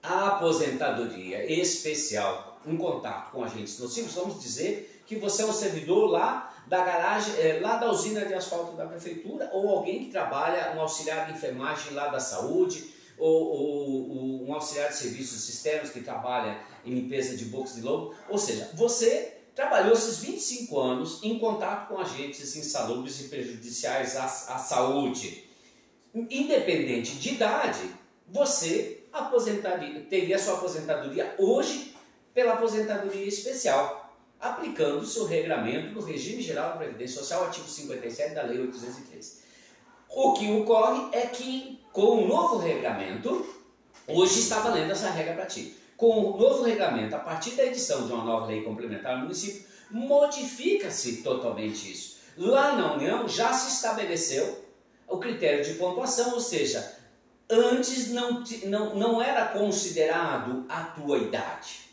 a aposentadoria especial em contato com agentes nocivos, vamos dizer que você é um servidor lá da garagem, lá da usina de asfalto da prefeitura, ou alguém que trabalha, um auxiliar de enfermagem lá da saúde, ou um auxiliar de serviços sistemas que trabalha em limpeza de bocas de lobo. Ou seja, você trabalhou esses 25 anos em contato com agentes insalubres e prejudiciais à saúde. Independente de idade, você teria a sua aposentadoria hoje pela aposentadoria especial, aplicando o seu regramento do Regime Geral da Previdência Social, artigo 57 da Lei 803. O que ocorre é que, com o novo regramento, hoje está valendo essa regra para ti. Com o novo regramento, a partir da edição de uma nova lei complementar no município, modifica-se totalmente isso. Lá na União já se estabeleceu o critério de pontuação, ou seja, antes não era considerado a tua idade.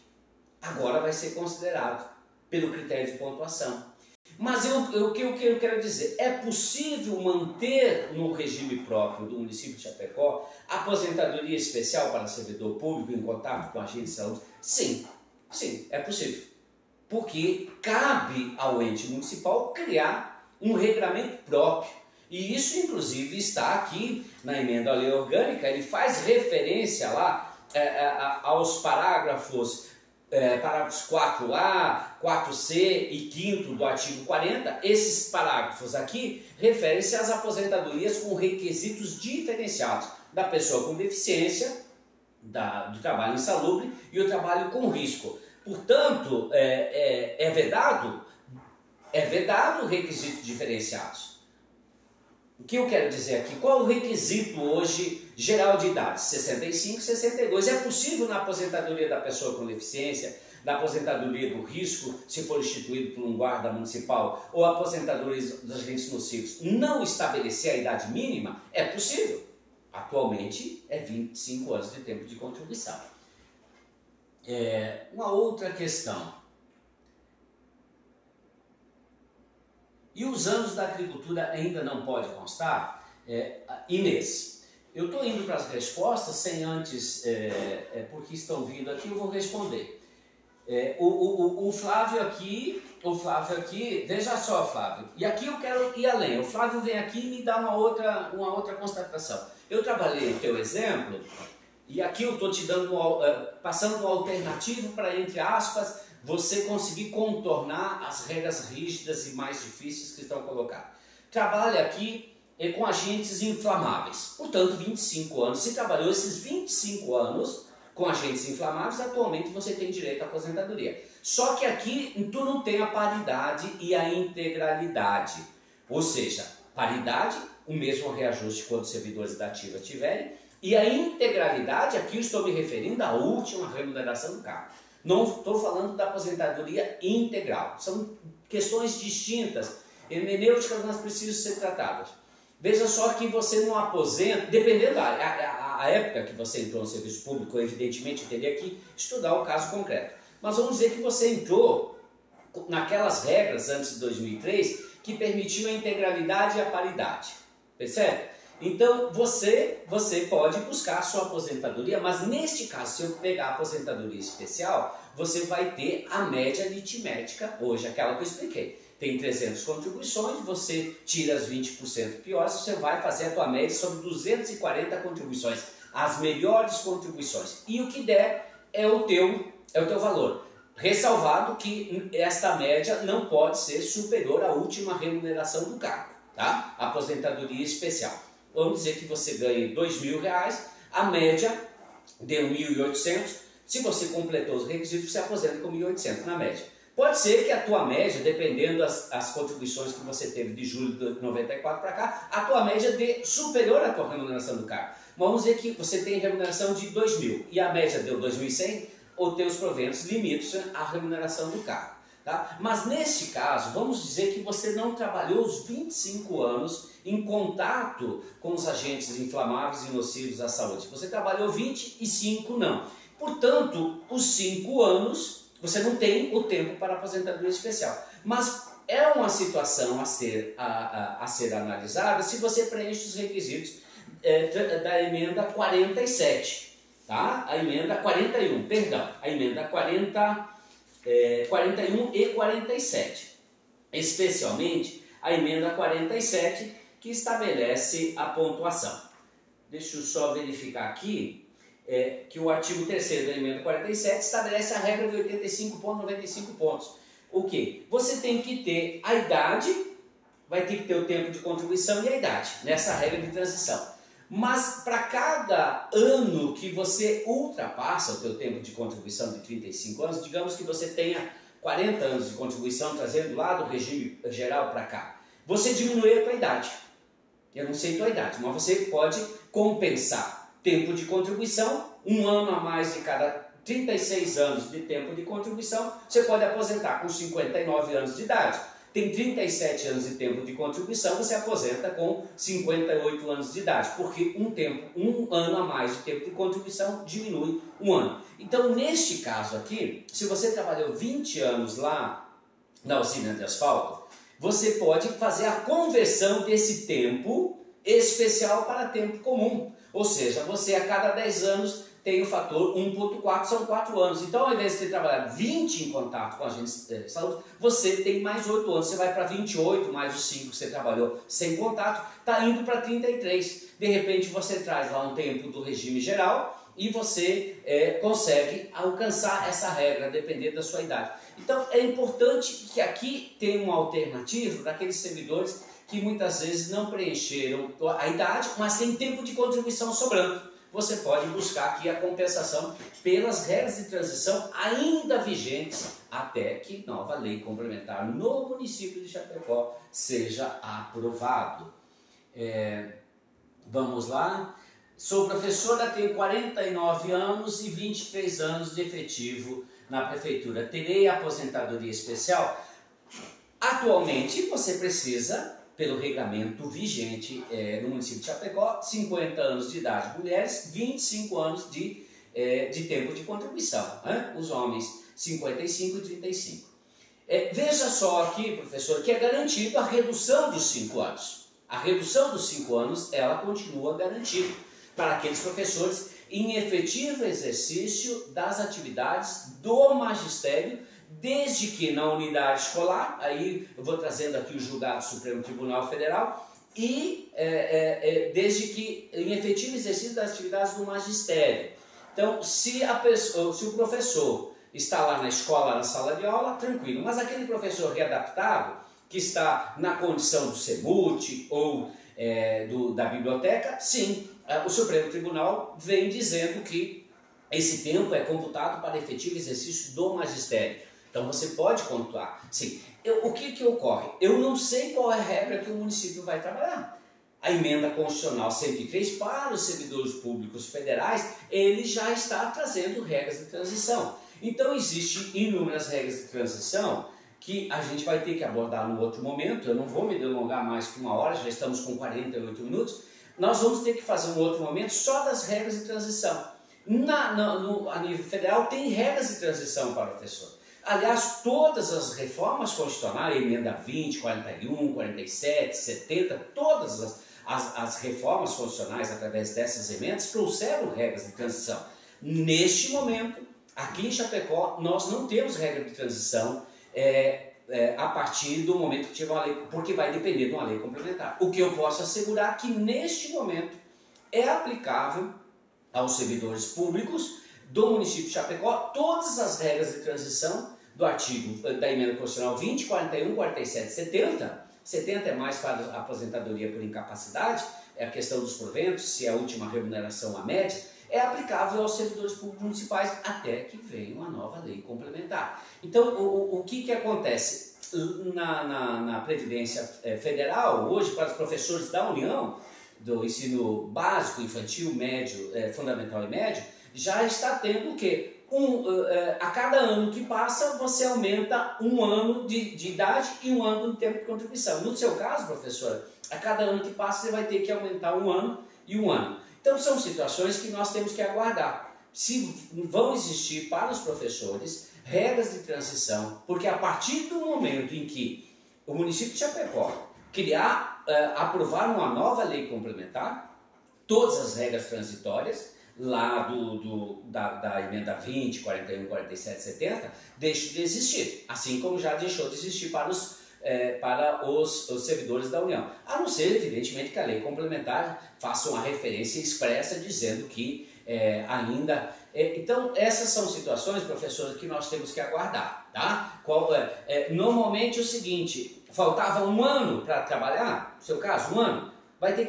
Agora vai ser considerado pelo critério de pontuação. Mas o que eu quero dizer, é possível manter no regime próprio do município de Chapecó a aposentadoria especial para servidor público em contato com agentes de saúde? Sim, é possível. Porque cabe ao ente municipal criar um regramento próprio. E isso, inclusive, está aqui na emenda à lei orgânica. Ele faz referência lá aos parágrafos 4A, 4C e 5º do artigo 40. Esses parágrafos aqui referem-se às aposentadorias com requisitos diferenciados da pessoa com deficiência, do trabalho insalubre e o trabalho com risco. Portanto, é vedado requisitos diferenciados. O que eu quero dizer aqui? Qual o requisito hoje geral de idade? 65, 62. É possível na aposentadoria da pessoa com deficiência, na aposentadoria do risco, se for instituído por um guarda municipal, ou aposentadoria dos agentes nocivos, não estabelecer a idade mínima? É possível. Atualmente é 25 anos de tempo de contribuição. Uma outra questão. E os anos da agricultura ainda não pode constar? Inês, eu estou indo para as respostas sem antes, porque estão vindo aqui, eu vou responder. O Flávio aqui, veja só, Flávio, e aqui eu quero ir além. O Flávio vem aqui e me dá uma outra constatação. Eu trabalhei o teu exemplo, e aqui eu estou te dando, passando uma alternativa para, entre aspas, você conseguir contornar as regras rígidas e mais difíceis que estão colocadas. Trabalha aqui com agentes inflamáveis, portanto 25 anos. Se trabalhou esses 25 anos com agentes inflamáveis, atualmente você tem direito à aposentadoria. Só que aqui tu não tem a paridade e a integralidade. Ou seja, paridade, o mesmo reajuste quando os servidores da ativa tiverem, e a integralidade, aqui eu estou me referindo à última remuneração do cargo. Não estou falando da aposentadoria integral. São questões distintas, hermenêuticas, mas precisam ser tratadas. Veja só que você não aposenta, dependendo da época que você entrou no serviço público, evidentemente eu teria que estudar o caso concreto. Mas vamos dizer que você entrou naquelas regras antes de 2003 que permitiam a integralidade e a paridade. Percebe? Então, você pode buscar a sua aposentadoria, mas neste caso, se eu pegar a aposentadoria especial, você vai ter a média aritmética, hoje, aquela que eu expliquei. Tem 300 contribuições, você tira as 20% piores, você vai fazer a tua média sobre 240 contribuições, as melhores contribuições. E o que der é o teu valor. Ressalvado que esta média não pode ser superior à última remuneração do cargo, tá? Aposentadoria especial. Vamos dizer que você ganhe R$2.000, a média deu 1.800, se você completou os requisitos, você aposenta com 1.800 na média. Pode ser que a tua média, dependendo das contribuições que você teve de julho de 94 para cá, a tua média dê superior à tua remuneração do cargo. Vamos dizer que você tem remuneração de 2.000 e a média deu 2.100, os teus proventos limitam-se à remuneração do cargo. Tá? Mas neste caso, vamos dizer que você não trabalhou os 25 anos em contato com os agentes inflamáveis e nocivos à saúde. Você trabalhou 25 não. Portanto, os 5 anos, você não tem o tempo para aposentadoria especial. Mas é uma situação a ser analisada se você preenche os requisitos da emenda 47. Tá? A emenda 41, perdão, a emenda 40... 41 e 47. Especialmente a emenda 47, que estabelece a pontuação. Deixa eu só verificar aqui que o artigo 3º da emenda 47 estabelece a regra de 85,95 pontos. O que? Você tem que ter a idade, vai ter que ter o tempo de contribuição e a idade, nessa regra de transição. Mas para cada ano que você ultrapassa o teu tempo de contribuição de 35 anos, digamos que você tenha 40 anos de contribuição, trazendo lá do regime geral para cá, você diminui a tua idade. Eu não sei a tua idade, mas você pode compensar tempo de contribuição, um ano a mais de cada 36 anos de tempo de contribuição, você pode aposentar com 59 anos de idade. Tem 37 anos de tempo de contribuição, você aposenta com 58 anos de idade, porque um ano a mais de tempo de contribuição diminui um ano. Então, neste caso aqui, se você trabalhou 20 anos lá na usina de asfalto, você pode fazer a conversão desse tempo especial para tempo comum. Ou seja, você a cada 10 anos tem o fator 1,4, são 4 anos. Então, ao invés de ter trabalhado 20 em contato com a agência de saúde, você tem mais 8 anos. Você vai para 28, mais os 5 que você trabalhou sem contato, está indo para 33. De repente, você traz lá um tempo do regime geral e você consegue alcançar essa regra, dependendo da sua idade. Então, é importante que aqui tenha uma alternativa para aqueles servidores que muitas vezes não preencheram a idade, mas tem tempo de contribuição sobrando. Você pode buscar aqui a compensação pelas regras de transição ainda vigentes até que nova lei complementar no município de Chapecó seja aprovado. Vamos lá. Sou professora, tenho 49 anos e 23 anos de efetivo na prefeitura. Terei aposentadoria especial? Atualmente você precisa, pelo regulamento vigente no município de Chapecó, 50 anos de idade mulheres, 25 anos de tempo de contribuição. Os homens, 55 e 35. Veja só aqui, professor, que é garantido a redução dos 5 anos. A redução dos 5 anos, ela continua garantida para aqueles professores em efetivo exercício das atividades do magistério, desde que na unidade escolar, aí eu vou trazendo aqui o julgado do Supremo Tribunal Federal, e desde que em efetivo exercício das atividades do magistério. Então, se o professor está lá na escola, na sala de aula, tranquilo, mas aquele professor readaptado, que está na condição do CEMUT ou da biblioteca, sim, o Supremo Tribunal vem dizendo que esse tempo é computado para efetivo exercício do magistério. Então você pode pontuar. Sim. O que ocorre? Eu não sei qual é a regra que o município vai trabalhar. A emenda constitucional 103 para os servidores públicos federais, ele já está trazendo regras de transição. Então existem inúmeras regras de transição que a gente vai ter que abordar no outro momento. Eu não vou me delongar mais que 1 hora, já estamos com 48 minutos. Nós vamos ter que fazer um outro momento só das regras de transição. A nível federal tem regras de transição para o professor. Aliás, todas as reformas constitucionais, emenda 20, 41, 47, 70, todas as reformas constitucionais através dessas emendas trouxeram regras de transição. Neste momento, aqui em Chapecó, nós não temos regra de transição a partir do momento que tiver uma lei, porque vai depender de uma lei complementar. O que eu posso assegurar é que neste momento é aplicável aos servidores públicos do município de Chapecó todas as regras de transição do artigo da emenda constitucional 20, 41, 47, 70. 70 é mais para a aposentadoria por incapacidade, é a questão dos proventos, se é a última remuneração a média, é aplicável aos servidores públicos municipais até que venha uma nova lei complementar. Então, o que acontece? Na Previdência Federal, hoje, para os professores da União, do ensino básico, infantil, médio, fundamental e médio, já está tendo o quê? A cada ano que passa, você aumenta 1 ano de idade e 1 ano de tempo de contribuição. No seu caso, professora, a cada ano que passa, você vai ter que aumentar 1 ano e 1 ano. Então, são situações que nós temos que aguardar. Se vão existir para os professores regras de transição, porque a partir do momento em que o município de Chapecó aprovar uma nova lei complementar, todas as regras transitórias, lá da emenda 20, 41, 47, 70, deixe de existir, assim como já deixou de existir para os servidores da União, a não ser, evidentemente, que a lei complementar faça uma referência expressa dizendo que ainda... então, essas são situações, professores, que nós temos que aguardar, tá? Normalmente é o seguinte, faltava um ano para trabalhar, no seu caso, um ano, vai ter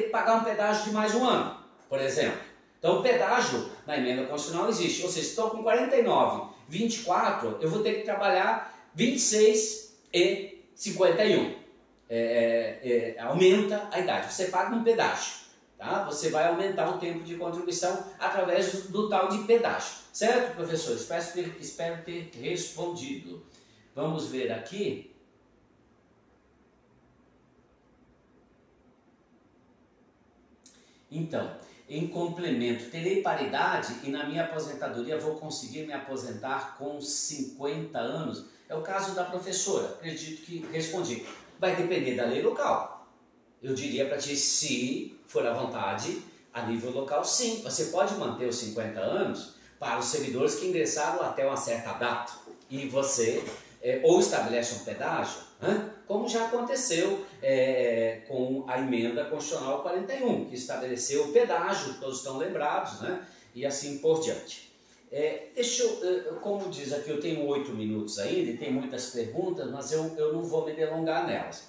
que pagar um pedágio de mais um ano, por exemplo. Então, o pedágio na emenda constitucional existe, ou seja, estou com 49, 24, eu vou ter que trabalhar 26 e 51. Aumenta a idade, você paga um pedágio, tá? Você vai aumentar o tempo de contribuição através do tal de pedágio, certo, professores? Espero ter respondido. Vamos ver aqui. Então, em complemento, terei paridade e na minha aposentadoria vou conseguir me aposentar com 50 anos? É o caso da professora, acredito que respondi. Vai depender da lei local. Eu diria para ti, se for à vontade, a nível local, sim. Você pode manter os 50 anos para os servidores que ingressaram até uma certa data. E você ou estabelece um pedágio, como já aconteceu com a emenda constitucional 41, que estabeleceu o pedágio, todos estão lembrados, né? E assim por diante. Como diz aqui, eu tenho 8 minutos ainda e tem muitas perguntas, mas eu não vou me delongar nelas.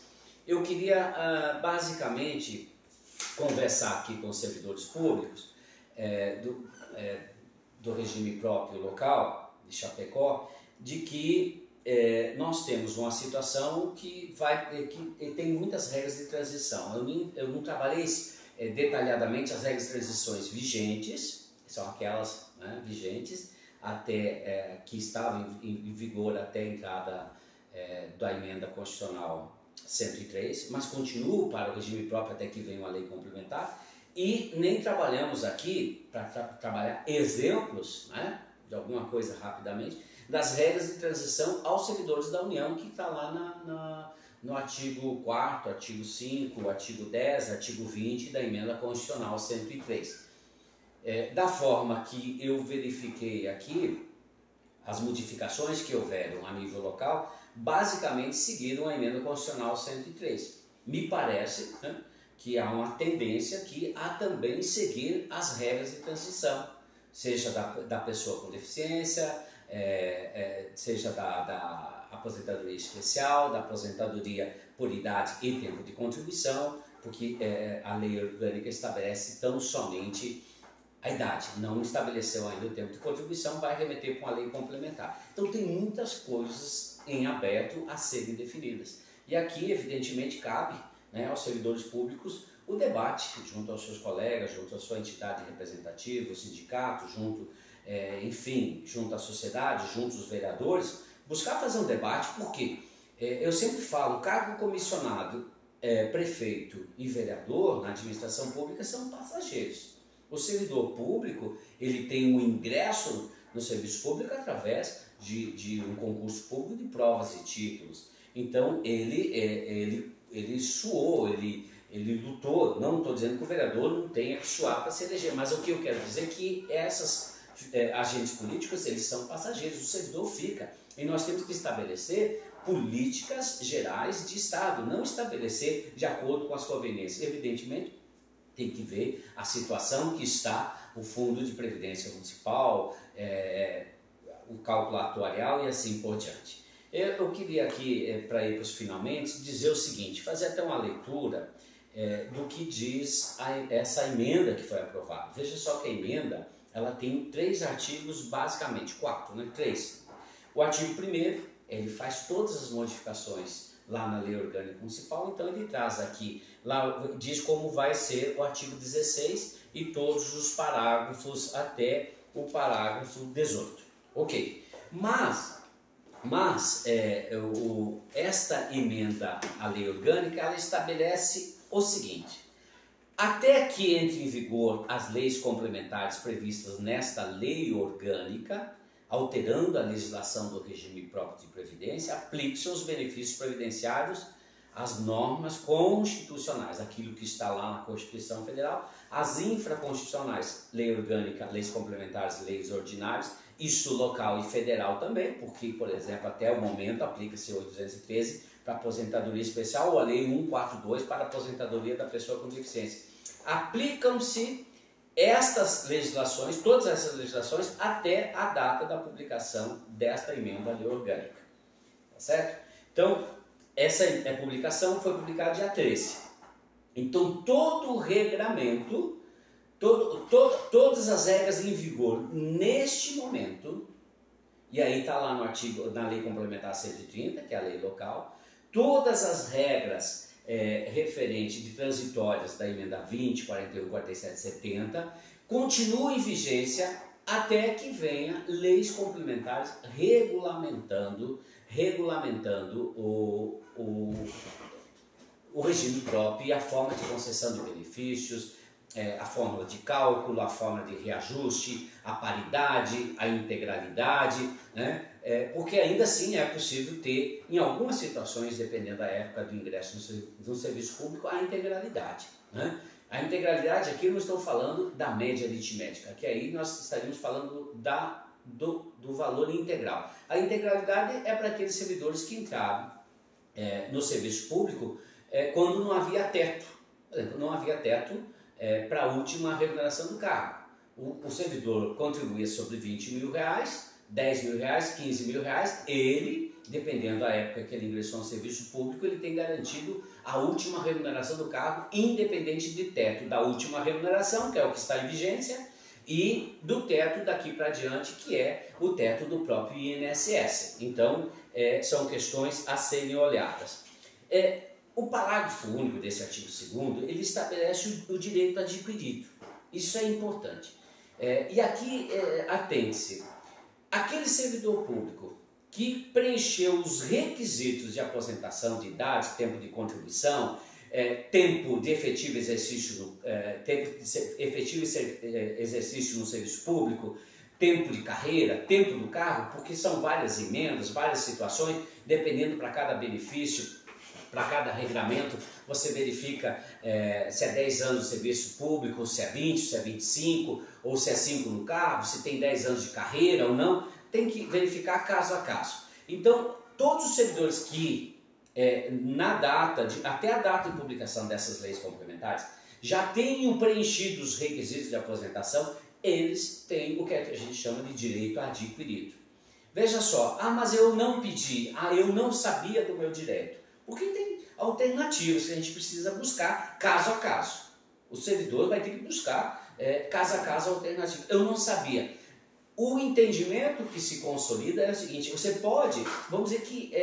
Eu queria basicamente conversar aqui com os servidores públicos do regime próprio local de Chapecó, de que nós temos uma situação que tem muitas regras de transição. Eu não trabalhei detalhadamente as regras de transições vigentes, são aquelas vigentes, que estavam em vigor até a entrada da emenda constitucional 103, mas continuam para o regime próprio até que venha uma lei complementar, e nem trabalhamos aqui para trabalhar exemplos, de alguma coisa rapidamente, das regras de transição aos servidores da União, que está lá no artigo 4º, artigo 5, artigo 10, artigo 20 da emenda constitucional 103. Da forma que eu verifiquei aqui, as modificações que houveram a nível local, basicamente seguiram a emenda constitucional 103. Me parece que há uma tendência aqui a também seguir as regras de transição, seja da pessoa com deficiência, seja da aposentadoria especial, da aposentadoria por idade e tempo de contribuição, porque a lei orgânica estabelece tão somente a idade, não estabeleceu ainda o tempo de contribuição, vai remeter com a lei complementar. Então tem muitas coisas em aberto a serem definidas. E aqui, evidentemente, cabe aos servidores públicos o debate junto aos seus colegas, junto à sua entidade representativa, o sindicato, junto à sociedade, junto aos vereadores, buscar fazer um debate, porque eu sempre falo, cargo comissionado, prefeito e vereador na administração pública são passageiros. O servidor público, ele tem um ingresso no serviço público através de um concurso público de provas e títulos. Então, ele suou, ele lutou. Não estou dizendo que o vereador não tenha que suar para se eleger, mas o que eu quero dizer é que esses agentes políticos, eles são passageiros, o servidor fica. E nós temos que estabelecer políticas gerais de Estado, não estabelecer de acordo com as conveniências. Evidentemente, tem que ver a situação que está o Fundo de Previdência Municipal, o cálculo atuarial e assim por diante. Eu queria aqui, para ir para os finalmente, dizer o seguinte, fazer até uma leitura do que diz essa emenda que foi aprovada. Veja só que a emenda, ela tem 3 artigos, basicamente, 4, 3. O artigo 1º, ele faz todas as modificações lá na Lei Orgânica Municipal, então ele traz aqui, lá diz como vai ser o artigo 16 e todos os parágrafos até o parágrafo 18. Ok, mas esta emenda à Lei Orgânica, ela estabelece o seguinte: até que entre em vigor as leis complementares previstas nesta Lei Orgânica, alterando a legislação do regime próprio de previdência, aplique-se os benefícios previdenciários as normas constitucionais, aquilo que está lá na Constituição Federal, as infraconstitucionais, lei orgânica, leis complementares, leis ordinárias, isso local e federal também, porque, por exemplo, até o momento aplica-se 813 para aposentadoria especial ou a lei 142 para aposentadoria da pessoa com deficiência. Aplicam-se estas legislações, todas essas legislações, até a data da publicação desta emenda à lei orgânica. Tá certo? Então, essa publicação foi publicada dia 13. Então, todo o regramento, todas as regras em vigor neste momento, e aí está lá no artigo, na lei complementar 130, que é a lei local, todas as regras referentes de transitórias da emenda 20, 41, 47, 70, continuam em vigência até que venha leis complementares regulamentando o regime próprio e a forma de concessão de benefícios, a fórmula de cálculo, a forma de reajuste, a paridade, a integralidade, né? Porque ainda assim é possível ter, em algumas situações, dependendo da época do ingresso no serviço público, a integralidade, né? A integralidade aqui não estou falando da média aritmética, que aí nós estaríamos falando do valor integral. A integralidade é para aqueles servidores que entraram no serviço público quando não havia teto. Por exemplo, não havia teto para a última remuneração do cargo. O servidor contribuía sobre 20 mil reais, 10 mil reais, 15 mil reais, ele, dependendo da época que ele ingressou no serviço público, ele tem garantido a última remuneração do cargo, independente de teto da última remuneração, que é o que está em vigência, e do teto daqui para diante, que é o teto do próprio INSS. Então, são questões a serem olhadas. O parágrafo único desse artigo 2º, ele estabelece o direito adquirido. Isso é importante. E aqui, atente-se, aquele servidor público que preencheu os requisitos de aposentação de idade, tempo de contribuição, tempo de efetivo exercício no serviço público, tempo de carreira, tempo do cargo, porque são várias emendas, várias situações, dependendo para cada benefício, para cada regramento, você verifica se é 10 anos de serviço público, se é 20, se é 25, ou se é 5 no cargo, se tem 10 anos de carreira ou não, tem que verificar caso a caso. Então, todos os servidores que, até a data de publicação dessas leis complementares, já tenham preenchido os requisitos de aposentação, eles têm o que a gente chama de direito adquirido. Veja só, mas eu não pedi, eu não sabia do meu direito. Porque tem alternativas que a gente precisa buscar caso a caso. O servidor vai ter que buscar caso a caso alternativas. Eu não sabia. O entendimento que se consolida é o seguinte: você pode, vamos dizer que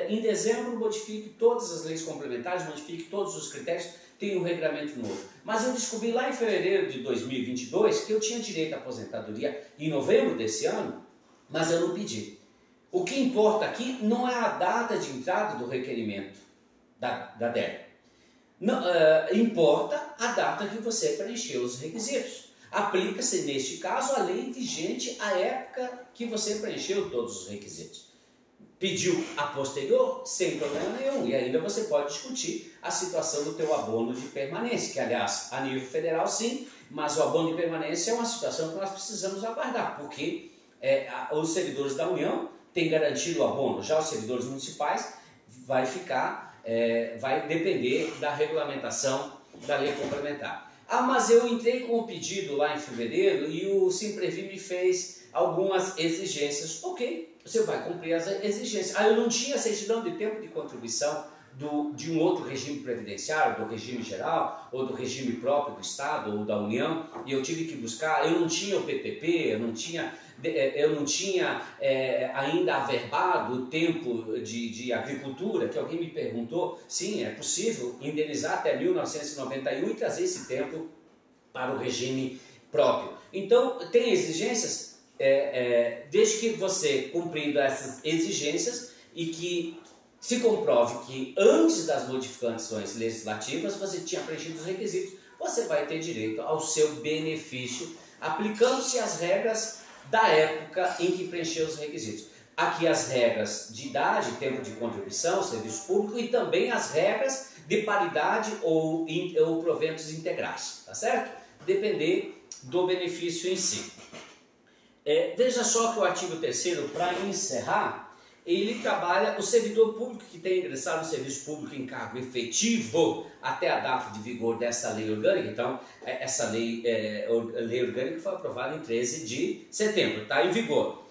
em dezembro modifique todas as leis complementares, modifique todos os critérios, tem um regramento novo. Mas eu descobri lá em fevereiro de 2022 que eu tinha direito à aposentadoria em novembro desse ano, mas eu não pedi. O que importa aqui não é a data de entrada do requerimento da DER. Importa a data que você preencheu os requisitos. Aplica-se, neste caso, a lei vigente à época que você preencheu todos os requisitos. Pediu a posterior, sem problema nenhum, e ainda você pode discutir a situação do teu abono de permanência, que, aliás, a nível federal sim, mas o abono de permanência é uma situação que nós precisamos aguardar, porque os servidores da União têm garantido o abono, já os servidores municipais vai depender da regulamentação da lei complementar. Mas eu entrei com o pedido lá em fevereiro e o Simprevi me fez algumas exigências. Ok, você vai cumprir as exigências. Eu não tinha certidão de tempo de contribuição de um outro regime previdenciário, do regime geral, ou do regime próprio do Estado ou da União, e eu tive que buscar. Eu não tinha o PPP, eu não tinha ainda averbado o tempo de agricultura, que alguém me perguntou. Sim, é possível indenizar até 1991 e trazer esse tempo para o regime próprio. Então, tem exigências, desde que você cumprindo essas exigências e que se comprove que antes das modificações legislativas você tinha preenchido os requisitos, você vai ter direito ao seu benefício, aplicando-se as regras da época em que preencheu os requisitos. aqui as regras de idade, tempo de contribuição, serviço público e também as regras de paridade ou proventos integrais, tá certo? Depender do benefício em si. Veja só que o artigo 3º, para encerrar, ele trabalha o servidor público que tem ingressado no serviço público em cargo efetivo até a data de vigor dessa lei orgânica. Então, essa lei orgânica foi aprovada em 13 de setembro, está em vigor.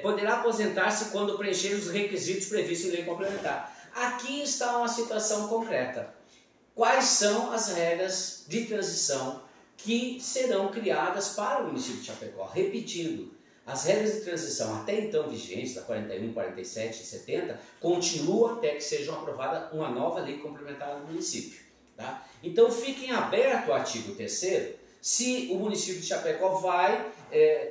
Poderá aposentar-se quando preencher os requisitos previstos em lei complementar. Aqui está uma situação concreta. Quais são as regras de transição que serão criadas para o município de Chapecó? Repetindo, as regras de transição até então vigentes, da 41, 47 e 70, continuam até que seja aprovada uma nova lei complementar no município. Tá? Então fiquem aberto ao artigo 3º, se o município de Chapecó vai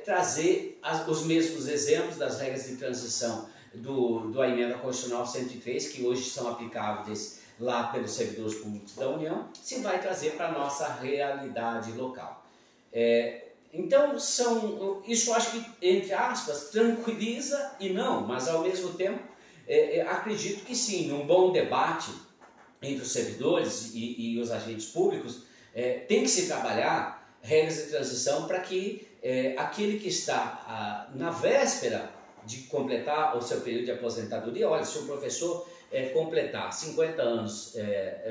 trazer os mesmos exemplos das regras de transição da emenda constitucional 103, que hoje são aplicáveis lá pelos servidores públicos da União, se vai trazer para a nossa realidade local. Então, isso acho que, entre aspas, tranquiliza e não, mas ao mesmo tempo, acredito que sim, num bom debate entre os servidores e os agentes públicos, tem que se trabalhar regras de transição para que aquele que está na véspera de completar o seu período de aposentadoria, olha, se o professor completar 50 anos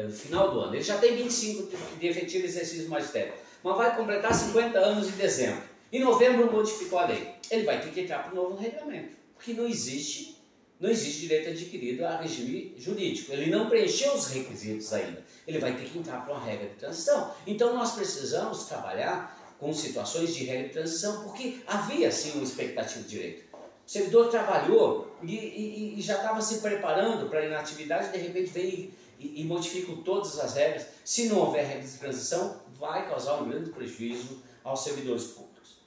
no final do ano, ele já tem 25 de efetivo exercício do magistério, mas vai completar 50 anos em dezembro. Em novembro modificou a lei. Ele vai ter que entrar para o novo regulamento, porque não existe direito adquirido a regime jurídico. Ele não preencheu os requisitos ainda. Ele vai ter que entrar para uma regra de transição. Então nós precisamos trabalhar com situações de regra de transição, porque havia sim uma expectativa de direito. O servidor trabalhou e já estava se preparando para a inatividade, de repente veio e modificam todas as regras. Se não houver regra de transição, vai causar um grande prejuízo aos servidores públicos.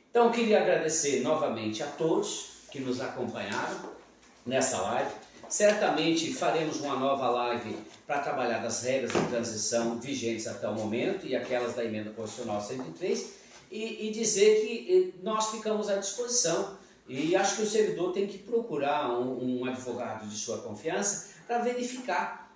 Então, eu queria agradecer novamente a todos que nos acompanharam nessa live. Certamente faremos uma nova live para trabalhar das regras de transição vigentes até o momento e aquelas da emenda constitucional 103 e dizer que nós ficamos à disposição. E acho que o servidor tem que procurar um advogado de sua confiança para verificar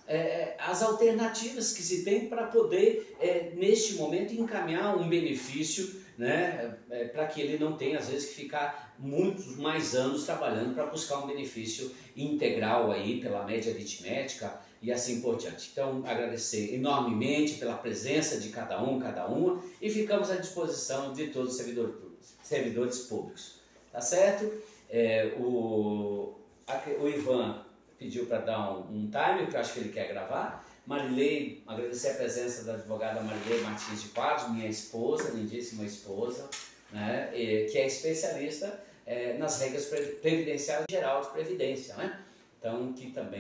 as alternativas que se tem para poder, neste momento, encaminhar um benefício, né, para que ele não tenha, às vezes, que ficar muitos mais anos trabalhando para buscar um benefício integral aí pela média aritmética e assim por diante. Então, agradecer enormemente pela presença de cada um, cada uma, e ficamos à disposição de todos os servidores públicos. Tá certo? O Ivan pediu para dar um time, que eu acho que ele quer gravar. Marilei, agradecer a presença da advogada Marilei Martins de Quadros, minha esposa, lindíssima esposa, né, que é especialista nas regras previdenciárias geral de previdência, né? Então, que também